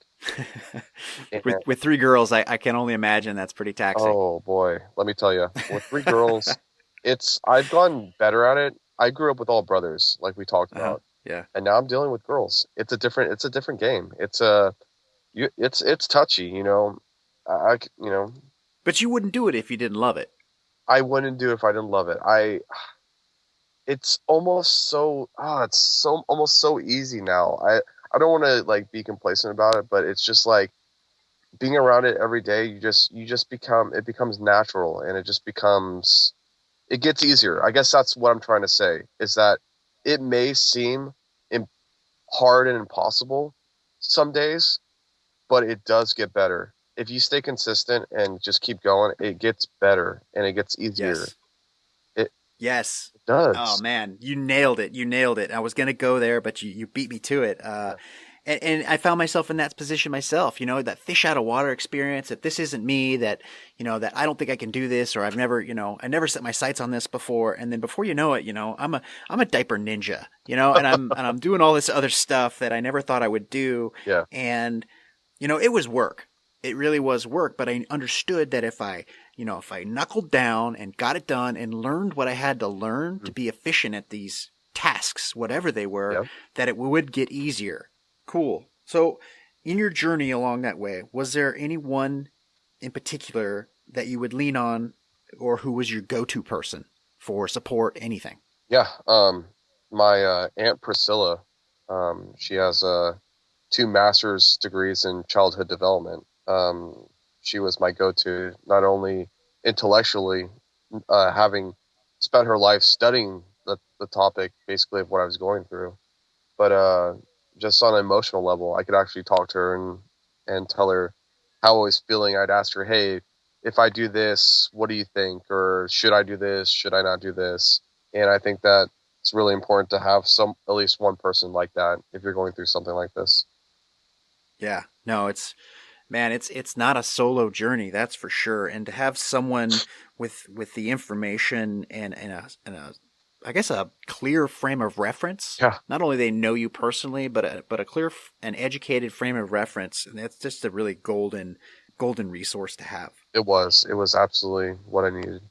Speaker 2: with 3 girls, I can only imagine that's pretty taxing.
Speaker 1: oh boy, let me tell you, with 3 girls, I've gotten better at it. I grew up with all brothers, like we talked about,
Speaker 2: Yeah.
Speaker 1: and now I'm dealing with girls. It's a different game. It's touchy,
Speaker 2: But you wouldn't do it if you didn't love it.
Speaker 1: I wouldn't do it if I didn't love it. It's almost so easy now. I don't want to like be complacent about it, but it's just like being around it every day. You just it becomes natural, and it gets easier. I guess that's what I'm trying to say, is that it may seem hard and impossible some days, but it does get better. If you stay consistent and just keep going, it gets better and it gets easier.
Speaker 2: Yes.
Speaker 1: It does.
Speaker 2: Oh man, you nailed it. I was gonna go there, but you beat me to it. And I found myself in that position myself. That fish out of water experience. That this isn't me. That that I don't think I can do this, or I never set my sights on this before. And then before you know it, I'm a diaper ninja. And I'm doing all this other stuff that I never thought I would do.
Speaker 1: Yeah.
Speaker 2: And it was work. It really was work. But I understood that if I knuckled down and got it done and learned what I had to learn to be efficient at these tasks, whatever they were, that it would get easier. Cool. So in your journey along that way, was there anyone in particular that you would lean on, or who was your go-to person for support, anything?
Speaker 1: Yeah. My Aunt Priscilla, she has 2 master's degrees in childhood development. She was my go-to, not only intellectually, having spent her life studying the topic basically of what I was going through, but just on an emotional level, I could actually talk to her and tell her how I was feeling. I'd ask her, hey, if I do this, what do you think? Or should I do this? Should I not do this? And I think that it's really important to have at least one person like that if you're going through something like this.
Speaker 2: Yeah, no, it's not a solo journey, that's for sure. And to have someone with the information and a I guess a clear frame of reference.
Speaker 1: Yeah.
Speaker 2: Not only they know you personally, but a clear and educated frame of reference, and that's just a really golden resource to have.
Speaker 1: It was absolutely what I needed.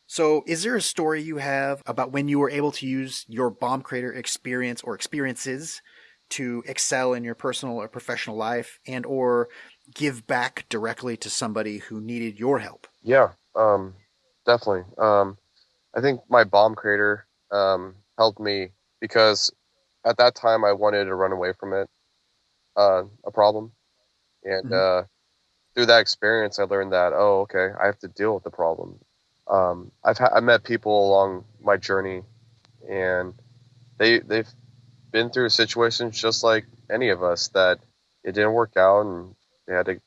Speaker 2: So is there a story you have about when you were able to use your bomb crater experience or experiences to excel in your personal or professional life, and or give back directly to somebody who needed your help?
Speaker 1: Yeah, definitely. I think my bomb crater helped me because at that time I wanted to run away from it, a problem. And through that experience, I learned that, oh, okay, I have to deal with the problem. I met people along my journey, and they've been through situations just like any of us that it didn't work out, and they had to,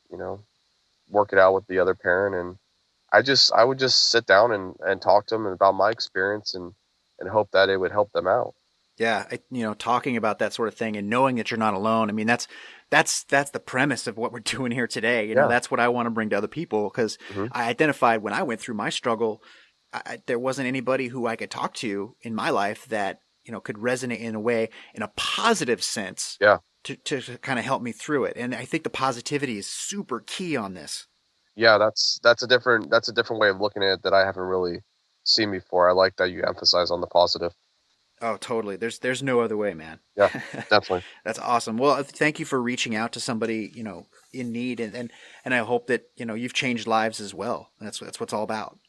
Speaker 1: work it out with the other parent. And I would just sit down and talk to them about my experience and hope that it would help them out.
Speaker 2: Yeah. Talking about that sort of thing and knowing that you're not alone. I mean, that's the premise of what we're doing here today. That's what I want to bring to other people, because I identified when I went through my struggle, there wasn't anybody who I could talk to in my life that, could resonate in a way, in a positive sense, to kind of help me through it. And I think the positivity is super key on this.
Speaker 1: Yeah, that's a different way of looking at it that I haven't really seen before. I like that you emphasize on the positive.
Speaker 2: Oh, totally. There's no other way, man.
Speaker 1: Yeah, definitely.
Speaker 2: That's awesome. Well, thank you for reaching out to somebody, in need, and I hope that, you've changed lives as well. That's what it's all about.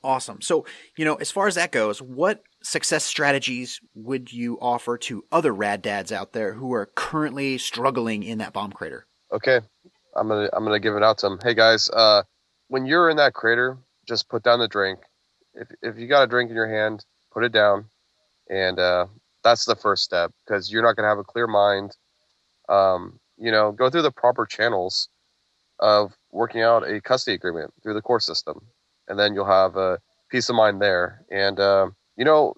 Speaker 2: Awesome. So, as far as that goes, what success strategies would you offer to other rad dads out there who are currently struggling in that bomb crater?
Speaker 1: Okay, I'm gonna give it out to them. Hey guys, when you're in that crater, just put down the drink. If you got a drink in your hand, put it down, and that's the first step, because you're not gonna have a clear mind. Go through the proper channels of working out a custody agreement through the court system, and then you'll have a peace of mind there. And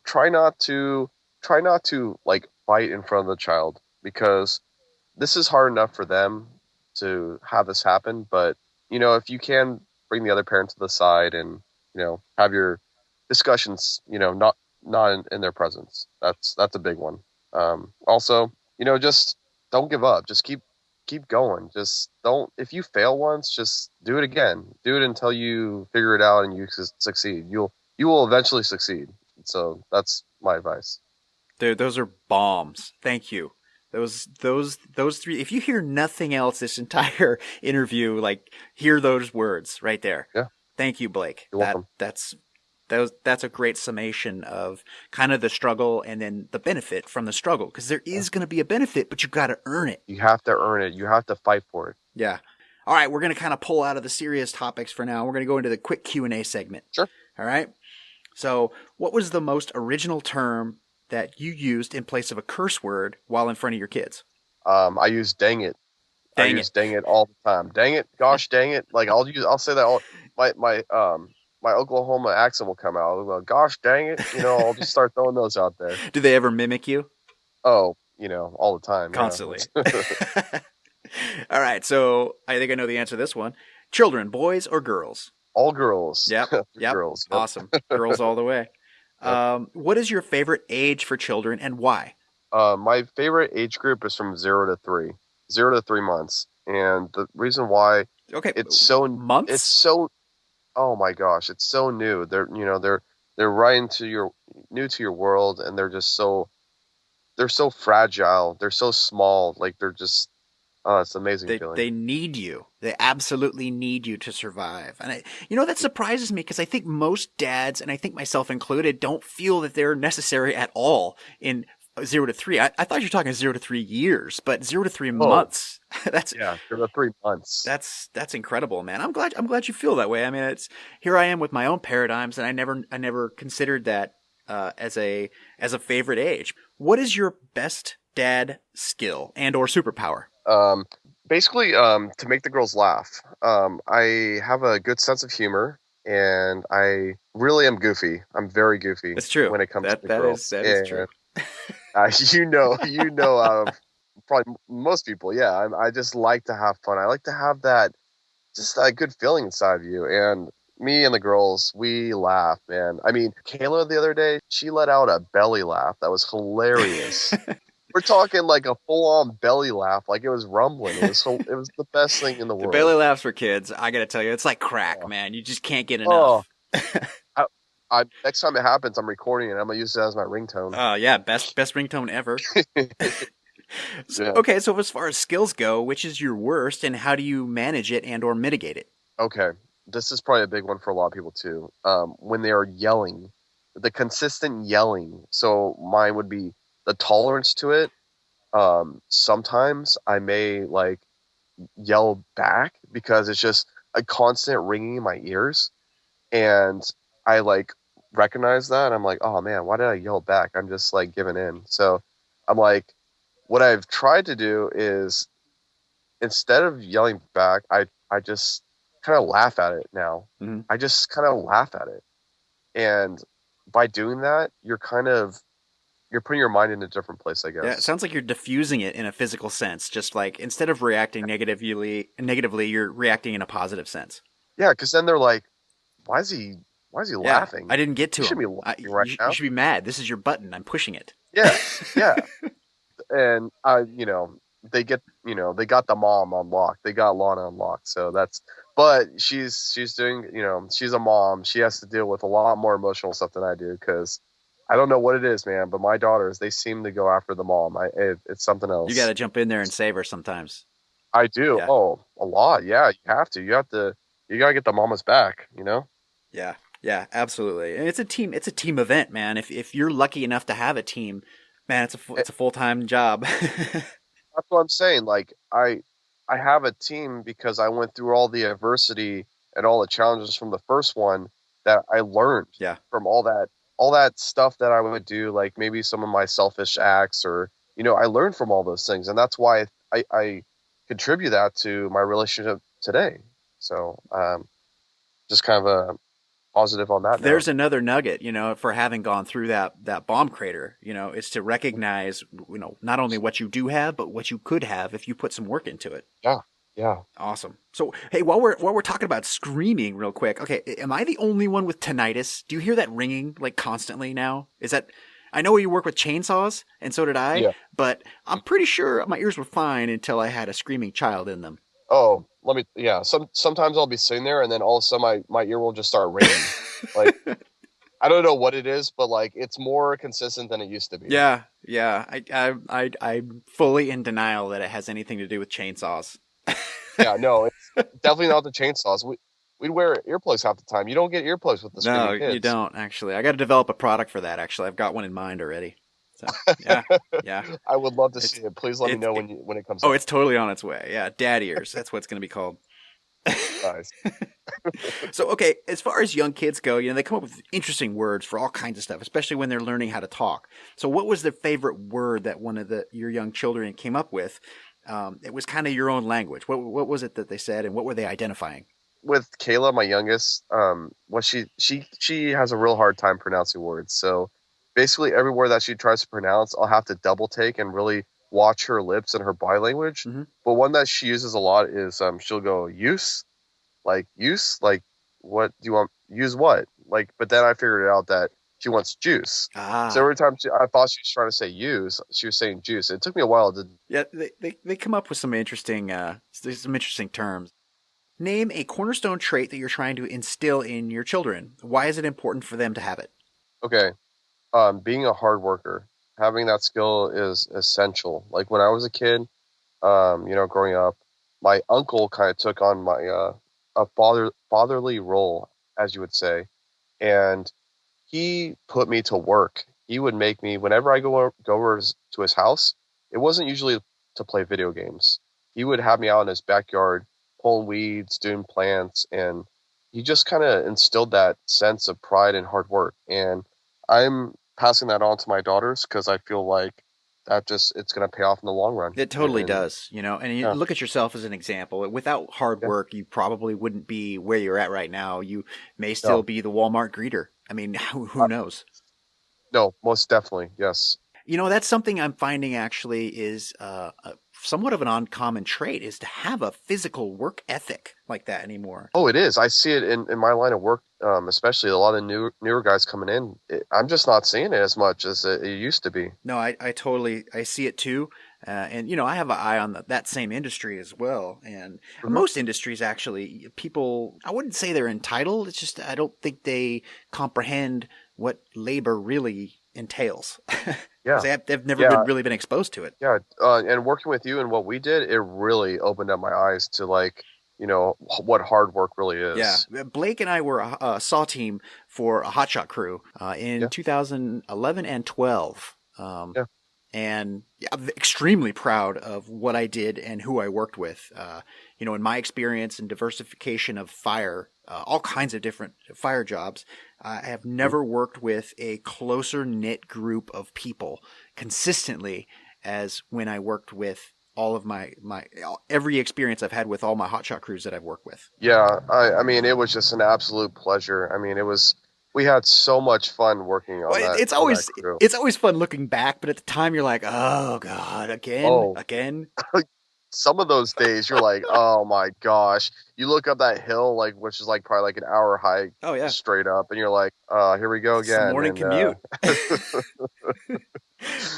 Speaker 1: try not to like fight in front of the child, because this is hard enough for them to have this happen. But if you can bring the other parent to the side and have your discussions, not in their presence, that's a big one. Also, just don't give up. Just keep going. Just don't. If you fail once, just do it again. Do it until you figure it out and you succeed. You will eventually succeed. So that's my advice.
Speaker 2: Dude, those are bombs. Thank you. Those three. If you hear nothing else this entire interview, like, hear those words right there.
Speaker 1: Yeah.
Speaker 2: Thank you, Blaik.
Speaker 1: You're welcome.
Speaker 2: That's a great summation of kind of the struggle and then the benefit from the struggle, because there is going to be a benefit, but you got to earn it.
Speaker 1: You have to earn it. You have to fight for it.
Speaker 2: Yeah. All right, we're going to kind of pull out of the serious topics for now. We're going to go into the quick Q&A segment.
Speaker 1: Sure.
Speaker 2: All right. So, what was the most original term that you used in place of a curse word while in front of your kids?
Speaker 1: I use dang it. I use dang it all the time. Dang it, gosh dang it. Like I'll say that all my Oklahoma accent will come out. I'll go, gosh dang it. I'll just start throwing those out there.
Speaker 2: Do they ever mimic you?
Speaker 1: Oh, all the time.
Speaker 2: Constantly. Yeah. All right, so I think I know the answer to this one. Children, boys or girls?
Speaker 1: All girls.
Speaker 2: Yep.
Speaker 1: Girls. Yep.
Speaker 2: Awesome. Girls all the way. Yep. What is your favorite age for children and why?
Speaker 1: My favorite age group is from 0 to 3. 0 to 3 months. And the reason why it's so
Speaker 2: months?
Speaker 1: It's so, oh my gosh, it's so new. They're right new to your world, and they're so fragile. They're so small. Like, they're just, it's an amazing feeling.
Speaker 2: They need you. They absolutely need you to survive. And that surprises me, because I think most dads, and I think myself included, don't feel that they're necessary at all in 0 to 3. I thought you were talking 0 to 3 years, but 0 to 3 months.
Speaker 1: 0 to 3 months.
Speaker 2: That's incredible, man. I'm glad you feel that way. I mean, it's here I am with my own paradigms, and I never considered that as a favorite age. What is your best dad skill and or superpower?
Speaker 1: Basically, to make the girls laugh. I have a good sense of humor, and I really am goofy. I'm very goofy.
Speaker 2: That's true.
Speaker 1: When it comes to the girls.
Speaker 2: That is true.
Speaker 1: Out of probably most people. Yeah, I just like to have fun. I like to have that good feeling inside of you. And me and the girls, we laugh, man. I mean, Kayla the other day, she let out a belly laugh that was hilarious. We're talking like a full-on belly laugh, like it was rumbling. It was the best thing in the world.
Speaker 2: The belly laughs for kids, I gotta tell you, it's like crack, man. You just can't get enough.
Speaker 1: Next time it happens, I'm recording it. I'm gonna use it as my ringtone.
Speaker 2: Oh yeah, best ringtone ever.
Speaker 1: Yeah.
Speaker 2: Okay, so as far as skills go, which is your worst, and how do you manage it and or mitigate it?
Speaker 1: Okay, this is probably a big one for a lot of people too. When they are yelling, the consistent yelling. So mine would be the tolerance to it. Sometimes I may yell back because it's just a constant ringing in my ears, and I recognize that. I'm like, oh man, why did I yell back? I'm just giving in. So I'm like, what I've tried to do is, instead of yelling back, I just kind of laugh at it now.
Speaker 2: Mm-hmm.
Speaker 1: I just kind of laugh at it, and by doing that, you're putting your mind in a different place, I guess.
Speaker 2: Yeah, it sounds like you're diffusing it in a physical sense. Just instead of reacting negatively, you're reacting in a positive sense.
Speaker 1: Yeah, because then they're like, why is he laughing?
Speaker 2: I didn't get to him.
Speaker 1: You should be laughing right now.
Speaker 2: You should be mad. This is your button. I'm pushing it.
Speaker 1: Yeah, yeah. And they get, they got the mom on lock. They got Lana on lock. So but she's doing, she's a mom. She has to deal with a lot more emotional stuff than I do, because I don't know what it is, man, but my daughters, they seem to go after the mom. It's something else.
Speaker 2: You got to jump in there and save her sometimes.
Speaker 1: I do.
Speaker 2: Yeah.
Speaker 1: Oh, a lot. Yeah, you have to. You got to get the mama's back,
Speaker 2: Yeah. Yeah, absolutely. And it's a team event, man. If you're lucky enough to have a team, man, it's a full-time job.
Speaker 1: That's what I'm saying. Like, I have a team because I went through all the adversity and all the challenges from the first one that I learned from all that stuff that I would do, like maybe some of my selfish acts, or, I learned from all those things. And that's why I contribute that to my relationship today. So, just kind of a positive on that.
Speaker 2: There's another nugget, for having gone through that bomb crater, is to recognize, not only what you do have, but what you could have if you put some work into it.
Speaker 1: Yeah. Yeah.
Speaker 2: Awesome. So, hey, while we're talking about screaming real quick, okay, am I the only one with tinnitus? Do you hear that ringing like constantly now? I know you work with chainsaws, and so did I, but I'm pretty sure my ears were fine until I had a screaming child in them.
Speaker 1: Oh, sometimes I'll be sitting there, and then all of a sudden my ear will just start ringing. Like, I don't know what it is, but like, it's more consistent than it used to be.
Speaker 2: Yeah. I'm fully in denial that it has anything to do with chainsaws.
Speaker 1: Yeah, no, it's definitely not the chainsaws. We'd wear earplugs half the time. You don't get earplugs with the screaming kids.
Speaker 2: No, you don't, actually. I got to develop a product for that, actually. I've got one in mind already. So, yeah.
Speaker 1: I would love to see it. Please let me know when it comes out.
Speaker 2: Oh, it's totally on its way. Yeah, dad ears. That's what it's going to be called.
Speaker 1: Nice.
Speaker 2: So, okay, as far as young kids go, they come up with interesting words for all kinds of stuff, especially when they're learning how to talk. So what was their favorite word that one of your young children came up with? It was kind of your own language. What was it that they said, and what were they identifying?
Speaker 1: With Kayla, my youngest, she has a real hard time pronouncing words. So basically every word that she tries to pronounce, I'll have to double take and really watch her lips and her body language. Mm-hmm. But one that she uses a lot is she'll go use, like what do you want? Use what? Like, but then I figured out that she wants juice. So every time I thought she was trying to say use, she was saying juice. It took me a while to.
Speaker 2: Yeah, they come up with some interesting terms. Name a cornerstone trait that you're trying to instill in your children. Why is it important for them to have it?
Speaker 1: Okay, being a hard worker, having that skill is essential. Like when I was a kid, growing up, my uncle kind of took on my a fatherly role, as you would say, and he put me to work. He would make me, whenever I go over to his house, it wasn't usually to play video games. He would have me out in his backyard, pulling weeds, doing plants, and he just kind of instilled that sense of pride and hard work. And I'm passing that on to my daughters because I feel like it's going to pay off in the long run.
Speaker 2: It totally does, and you look at yourself as an example. Without hard work, you probably wouldn't be where you're at right now. You may still be the Walmart greeter. I mean, who knows?
Speaker 1: No, most definitely. Yes.
Speaker 2: That's something I'm finding actually is somewhat of an uncommon trait, is to have a physical work ethic like that anymore.
Speaker 1: Oh, it is. I see it in my line of work, especially a lot of newer guys coming in. I'm just not seeing it as much as it used to be.
Speaker 2: No, I see it too. And, I have an eye on that same industry as well. And most industries, actually, people, I wouldn't say they're entitled. It's just I don't think they comprehend what labor really entails.
Speaker 1: Yeah.
Speaker 2: They've never really been exposed to it.
Speaker 1: Yeah. And working with you and what we did, it really opened up my eyes to what hard work really is.
Speaker 2: Yeah. Blaik and I were a SAW team for a hotshot crew in 2011 and 12. And I'm extremely proud of what I did and who I worked with. In my experience in diversification of fire, all kinds of different fire jobs, I have never worked with a closer knit group of people consistently as when I worked with all of my every experience I've had with all my hotshot crews that I've worked with.
Speaker 1: Yeah, I mean, it was just an absolute pleasure. I mean, we had so much fun working on that.
Speaker 2: It's always fun looking back, but at the time you're like, oh God, again.
Speaker 1: Some of those days you're like, oh my gosh. You look up that hill, which is probably like an hour hike.
Speaker 2: Oh yeah,
Speaker 1: straight up, and you're like, here we go again.
Speaker 2: Morning commute.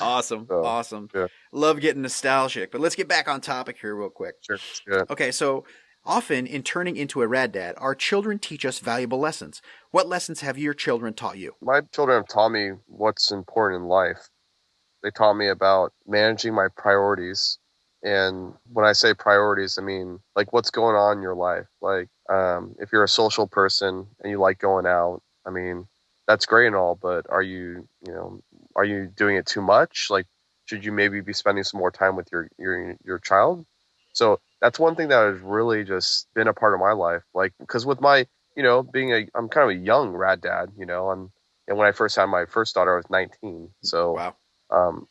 Speaker 2: Awesome.
Speaker 1: So,
Speaker 2: Awesome.
Speaker 1: yeah,
Speaker 2: Love getting nostalgic, but let's get back on topic here real quick.
Speaker 1: sure. Yeah.
Speaker 2: Okay, so often in turning into a rad dad, our children teach us valuable lessons. What lessons have your children taught you?
Speaker 1: My children have taught me what's important in life. They taught me about managing my priorities. And when I say priorities, I mean like what's going on in your life. Like, if you're a social person and you like going out, I mean, that's great and all, but are you doing it too much? Like, should you maybe be spending some more time with your child? So that's one thing that has really just been a part of my life. Like, because with my, I'm kind of a young rad dad, and when I first had my first daughter, I was 19. So
Speaker 2: Wow.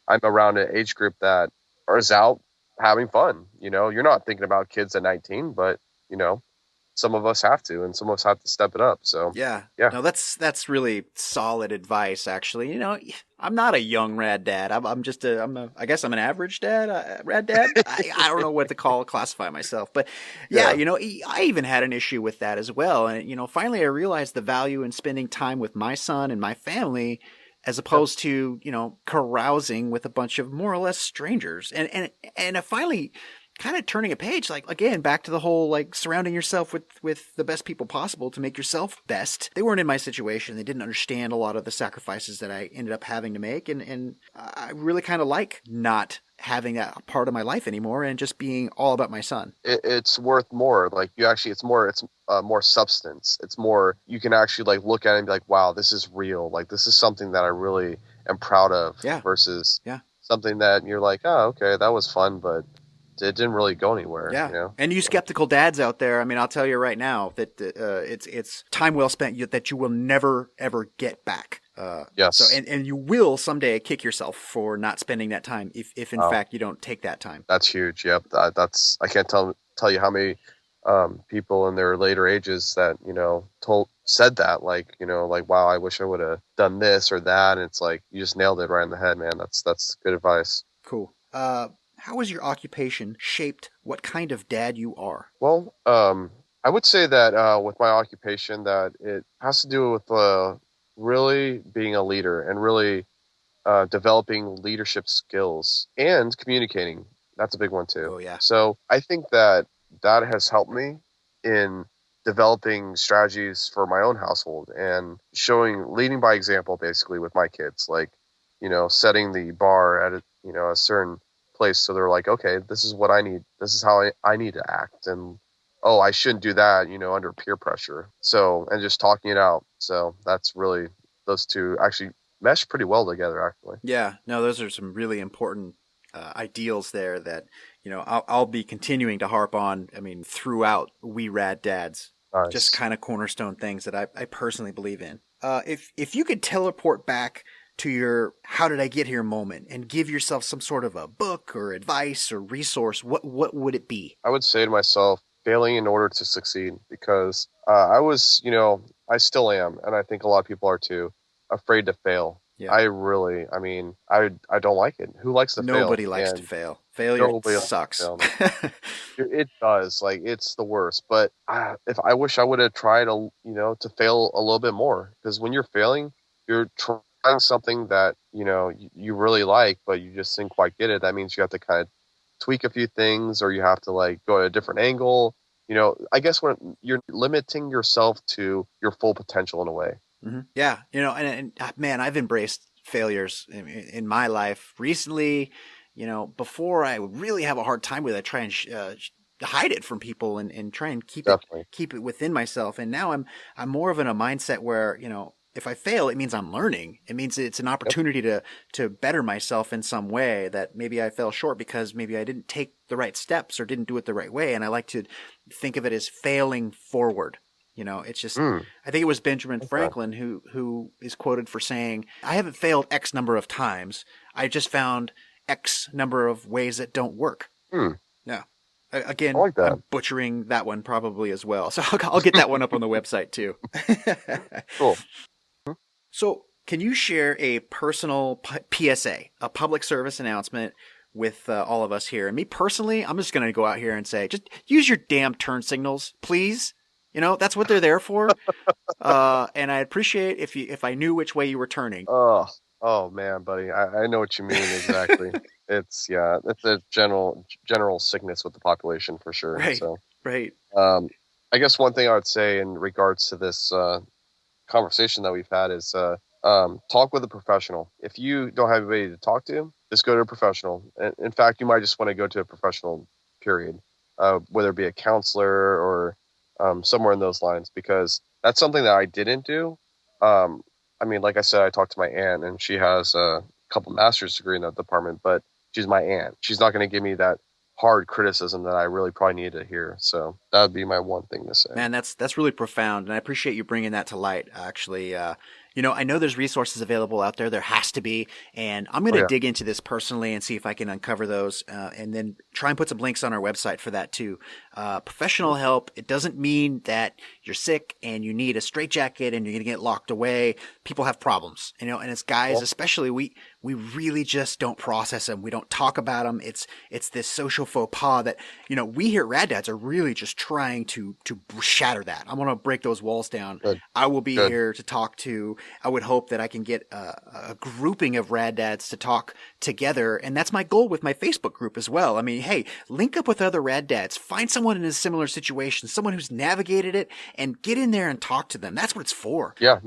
Speaker 1: I'm around an age group that is out having fun. You're not thinking about kids at 19, but some of us have to, and some of us have to step it up. So
Speaker 2: Yeah.
Speaker 1: yeah,
Speaker 2: No, that's really solid advice, actually. I'm not a young rad dad. I guess I'm an average dad, rad dad. I don't know what to classify myself, but yeah,
Speaker 1: yeah,
Speaker 2: I even had an issue with that as well. And, finally I realized the value in spending time with my son and my family as
Speaker 1: yeah.
Speaker 2: opposed to, carousing with a bunch of more or less strangers. And I finally kind of turning a page, like, again, back to the whole, like, surrounding yourself with the best people possible to make yourself best. They weren't in my situation. They didn't understand a lot of the sacrifices that I ended up having to make. And I really kind of like not having that part of my life anymore and just being all about my son.
Speaker 1: It's worth more. Like, it's more substance. It's more, you can actually like look at it and be like, wow, this is real. Like, this is something that I really am proud of.
Speaker 2: Yeah.
Speaker 1: Versus
Speaker 2: Yeah.
Speaker 1: something that you're like, oh, okay, that was fun, but it didn't really go anywhere.
Speaker 2: Yeah. And you skeptical dads out there, I mean, I'll tell you right now that it's time well spent that you will never ever get back.
Speaker 1: Yes.
Speaker 2: So and you will someday kick yourself for not spending that time if in fact you don't take that time.
Speaker 1: That's huge. Yep. That's I can't tell you how many people in their later ages that said that, like, like, wow, I wish I would have done this or that, and it's like you just nailed it right in the head, man. That's good advice.
Speaker 2: Cool. How has your occupation shaped what kind of dad you are?
Speaker 1: Well, I would say that with my occupation, that it has to do with really being a leader and really developing leadership skills and communicating. That's a big one too.
Speaker 2: Oh yeah.
Speaker 1: So I think that has helped me in developing strategies for my own household and leading by example, basically, with my kids, like, setting the bar at a certain place, so they're like, okay, this is what I need, this is how I need to act, and oh, I shouldn't do that, under peer pressure. So, and just talking it out. So that's really, those two actually mesh pretty well together, actually.
Speaker 2: Yeah, no, those are some really important ideals there that I'll be continuing to harp on. I mean, throughout We Rad Dads,
Speaker 1: Nice.
Speaker 2: just kind of cornerstone things that I personally believe in. If you could teleport back to your "how did I get here" moment and give yourself some sort of a book or advice or resource, what would it be?
Speaker 1: I would say to myself, failing in order to succeed, because I was, I still am, and I think a lot of people are too, afraid to fail.
Speaker 2: Yeah.
Speaker 1: I mean, I don't like it. Who likes to fail?
Speaker 2: Nobody likes to fail. Failure sucks.
Speaker 1: It does. Like, it's the worst. But if I wish I would have tried, to fail a little bit more, because when you're failing, you're trying something that you really like, but you just didn't quite get it. That means you have to kind of tweak a few things, or you have to like go at a different angle. I guess when you're limiting yourself to your full potential in a way.
Speaker 2: Mm-hmm. Yeah, and man, I've embraced failures in my life recently. Before I would really have a hard time with it, I try and hide it from people and try and keep it within myself. And now I'm more of in a mindset where if I fail, it means I'm learning. It means it's an opportunity to better myself in some way that maybe I fell short because maybe I didn't take the right steps or didn't do it the right way. And I like to think of it as failing forward. It's just, I think it was Benjamin Franklin who is quoted for saying, I haven't failed X number of times. I just found X number of ways that don't work. Yeah. Again,
Speaker 1: like that.
Speaker 2: I'm butchering that one probably as well. So I'll get that one up on the website too.
Speaker 1: Cool.
Speaker 2: So can you share a personal PSA, a public service announcement with all of us here? And me personally, I'm just going to go out here and say, just use your damn turn signals, please. That's what they're there for. And I'd appreciate if I knew which way you were turning.
Speaker 1: Oh, Oh man, buddy, I know what you mean exactly. It's it's a general sickness with the population for sure.
Speaker 2: Right,
Speaker 1: So,
Speaker 2: right.
Speaker 1: um, I guess one thing I would say in regards to this conversation that we've had is talk with a professional. If you don't have anybody to talk to, just go to a professional. In fact, you might just want to go to a professional. Period. Whether it be a counselor or somewhere in those lines, because that's something that I didn't do. Um, I mean, like I said, I talked to my aunt, and she has a couple master's degree in that department, but she's my aunt. She's not going to give me that hard criticism that I really probably need to hear. So that would be my one thing to say.
Speaker 2: Man, that's really profound, and I appreciate you bringing that to light. Actually, I know there's resources available out there. There has to be, and I'm going to dig into this personally and see if I can uncover those, and then try and put some links on our website for that too. Professional help. It doesn't mean that you're sick and you need a straitjacket and you're going to get locked away. People have problems, and as guys, especially, we really just don't process them. We don't talk about them. It's this social faux pas that we here at Rad Dads are really just trying to shatter that. I want to break those walls down.
Speaker 1: Good.
Speaker 2: I will be
Speaker 1: Good.
Speaker 2: here to talk to. I would hope that I can get a grouping of Rad Dads to talk together, and that's my goal with my Facebook group as well. I mean, hey, link up with other Rad Dads. Find someone in a similar situation, someone who's navigated it, and get in there and talk to them. That's what it's for.
Speaker 1: Yeah,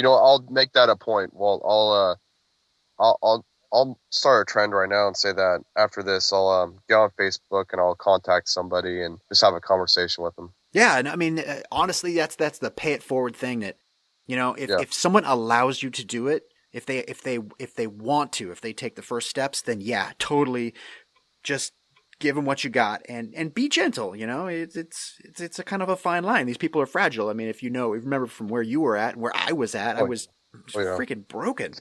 Speaker 1: I'll make that a point. Well, I'll start a trend right now and say that after this, I'll get on Facebook and I'll contact somebody and just have a conversation with them.
Speaker 2: Yeah, and I mean, honestly, that's the pay it forward thing. That if someone allows you to do it, if they want to, if they take the first steps, then yeah, totally, just give them what you got and be gentle. It's a kind of a fine line. These people are fragile. I mean, if remember from where you were at and where I was at, I was freaking broken.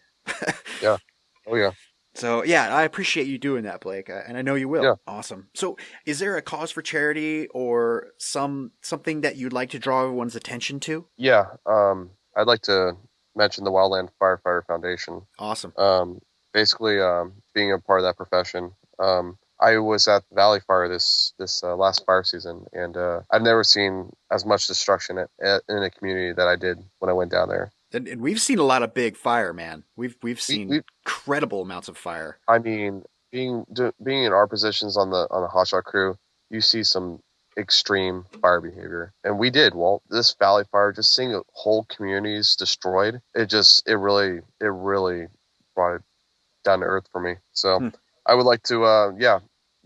Speaker 1: Yeah. Oh yeah.
Speaker 2: So yeah, I appreciate you doing that, Blaik, and I know you will.
Speaker 1: Yeah.
Speaker 2: Awesome. So, is there a cause for charity or something that you'd like to draw everyone's attention to?
Speaker 1: Yeah. I'd like to mention the Wildland Firefighter Foundation.
Speaker 2: Awesome.
Speaker 1: Basically, being a part of that profession, I was at the Valley Fire this last fire season, and I've never seen as much destruction in a community that I did when I went down there.
Speaker 2: And we've seen a lot of big fire, man. We've seen incredible amounts of fire.
Speaker 1: I mean, being in our positions on the hotshot crew, you see some extreme fire behavior, and we did. Well, this Valley Fire, just seeing whole communities destroyed, it really brought it down to earth for me. So I would like to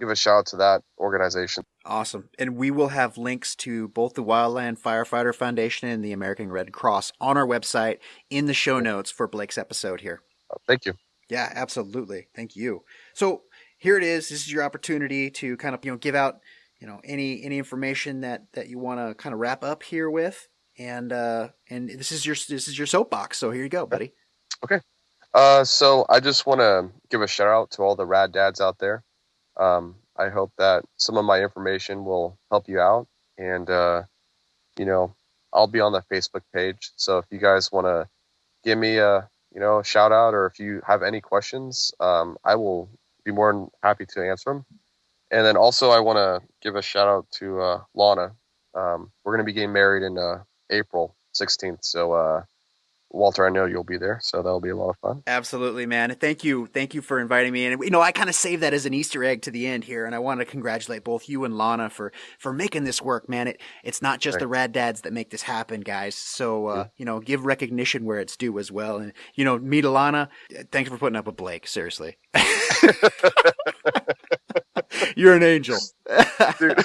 Speaker 1: give a shout out to that organization.
Speaker 2: Awesome. And we will have links to both the Wildland Firefighter Foundation and the American Red Cross on our website in the show notes for Blaik's episode here.
Speaker 1: Thank you.
Speaker 2: Yeah, absolutely. Thank you. So here it is. This is your opportunity to kind of, give out, any information that you want to kind of wrap up here with. And this is your soapbox. So here you go, buddy.
Speaker 1: Okay. So I just want to give a shout out to all the Rad Dads out there. I hope that some of my information will help you out, and I'll be on the Facebook page. So if you guys want to give me a shout out, or if you have any questions, I will be more than happy to answer them. And then also I want to give a shout out to Lana. We're going to be getting married in April 16th. So Walter, I know you'll be there, so that'll be a lot of fun.
Speaker 2: Absolutely, man. Thank you for inviting me. And I kind of saved that as an Easter egg to the end here, and I want to congratulate both you and Lana for making this work, man. It's not just the Rad Dads that make this happen, guys. So give recognition where it's due as well. And me to Lana, thanks for putting up with Blaik. Seriously, you're an angel, dude.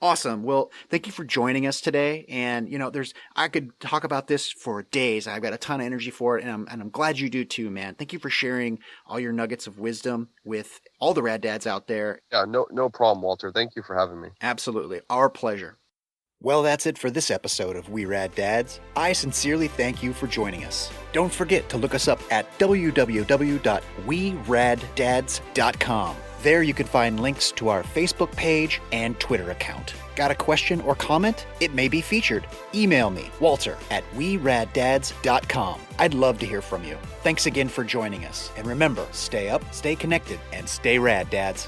Speaker 2: Awesome. Well, thank you for joining us today. And I could talk about this for days. I've got a ton of energy for it, and I'm glad you do too, man. Thank you for sharing all your nuggets of wisdom with all the Rad Dads out there.
Speaker 1: Yeah, no problem, Walter. Thank you for having me.
Speaker 2: Absolutely. Our pleasure. Well, that's it for this episode of We Rad Dads. I sincerely thank you for joining us. Don't forget to look us up at www.weraddads.com. There you can find links to our Facebook page and Twitter account. Got a question or comment? It may be featured. Email me, Walter, at weraddads.com. I'd love to hear from you. Thanks again for joining us. And remember, stay up, stay connected, and stay rad, dads.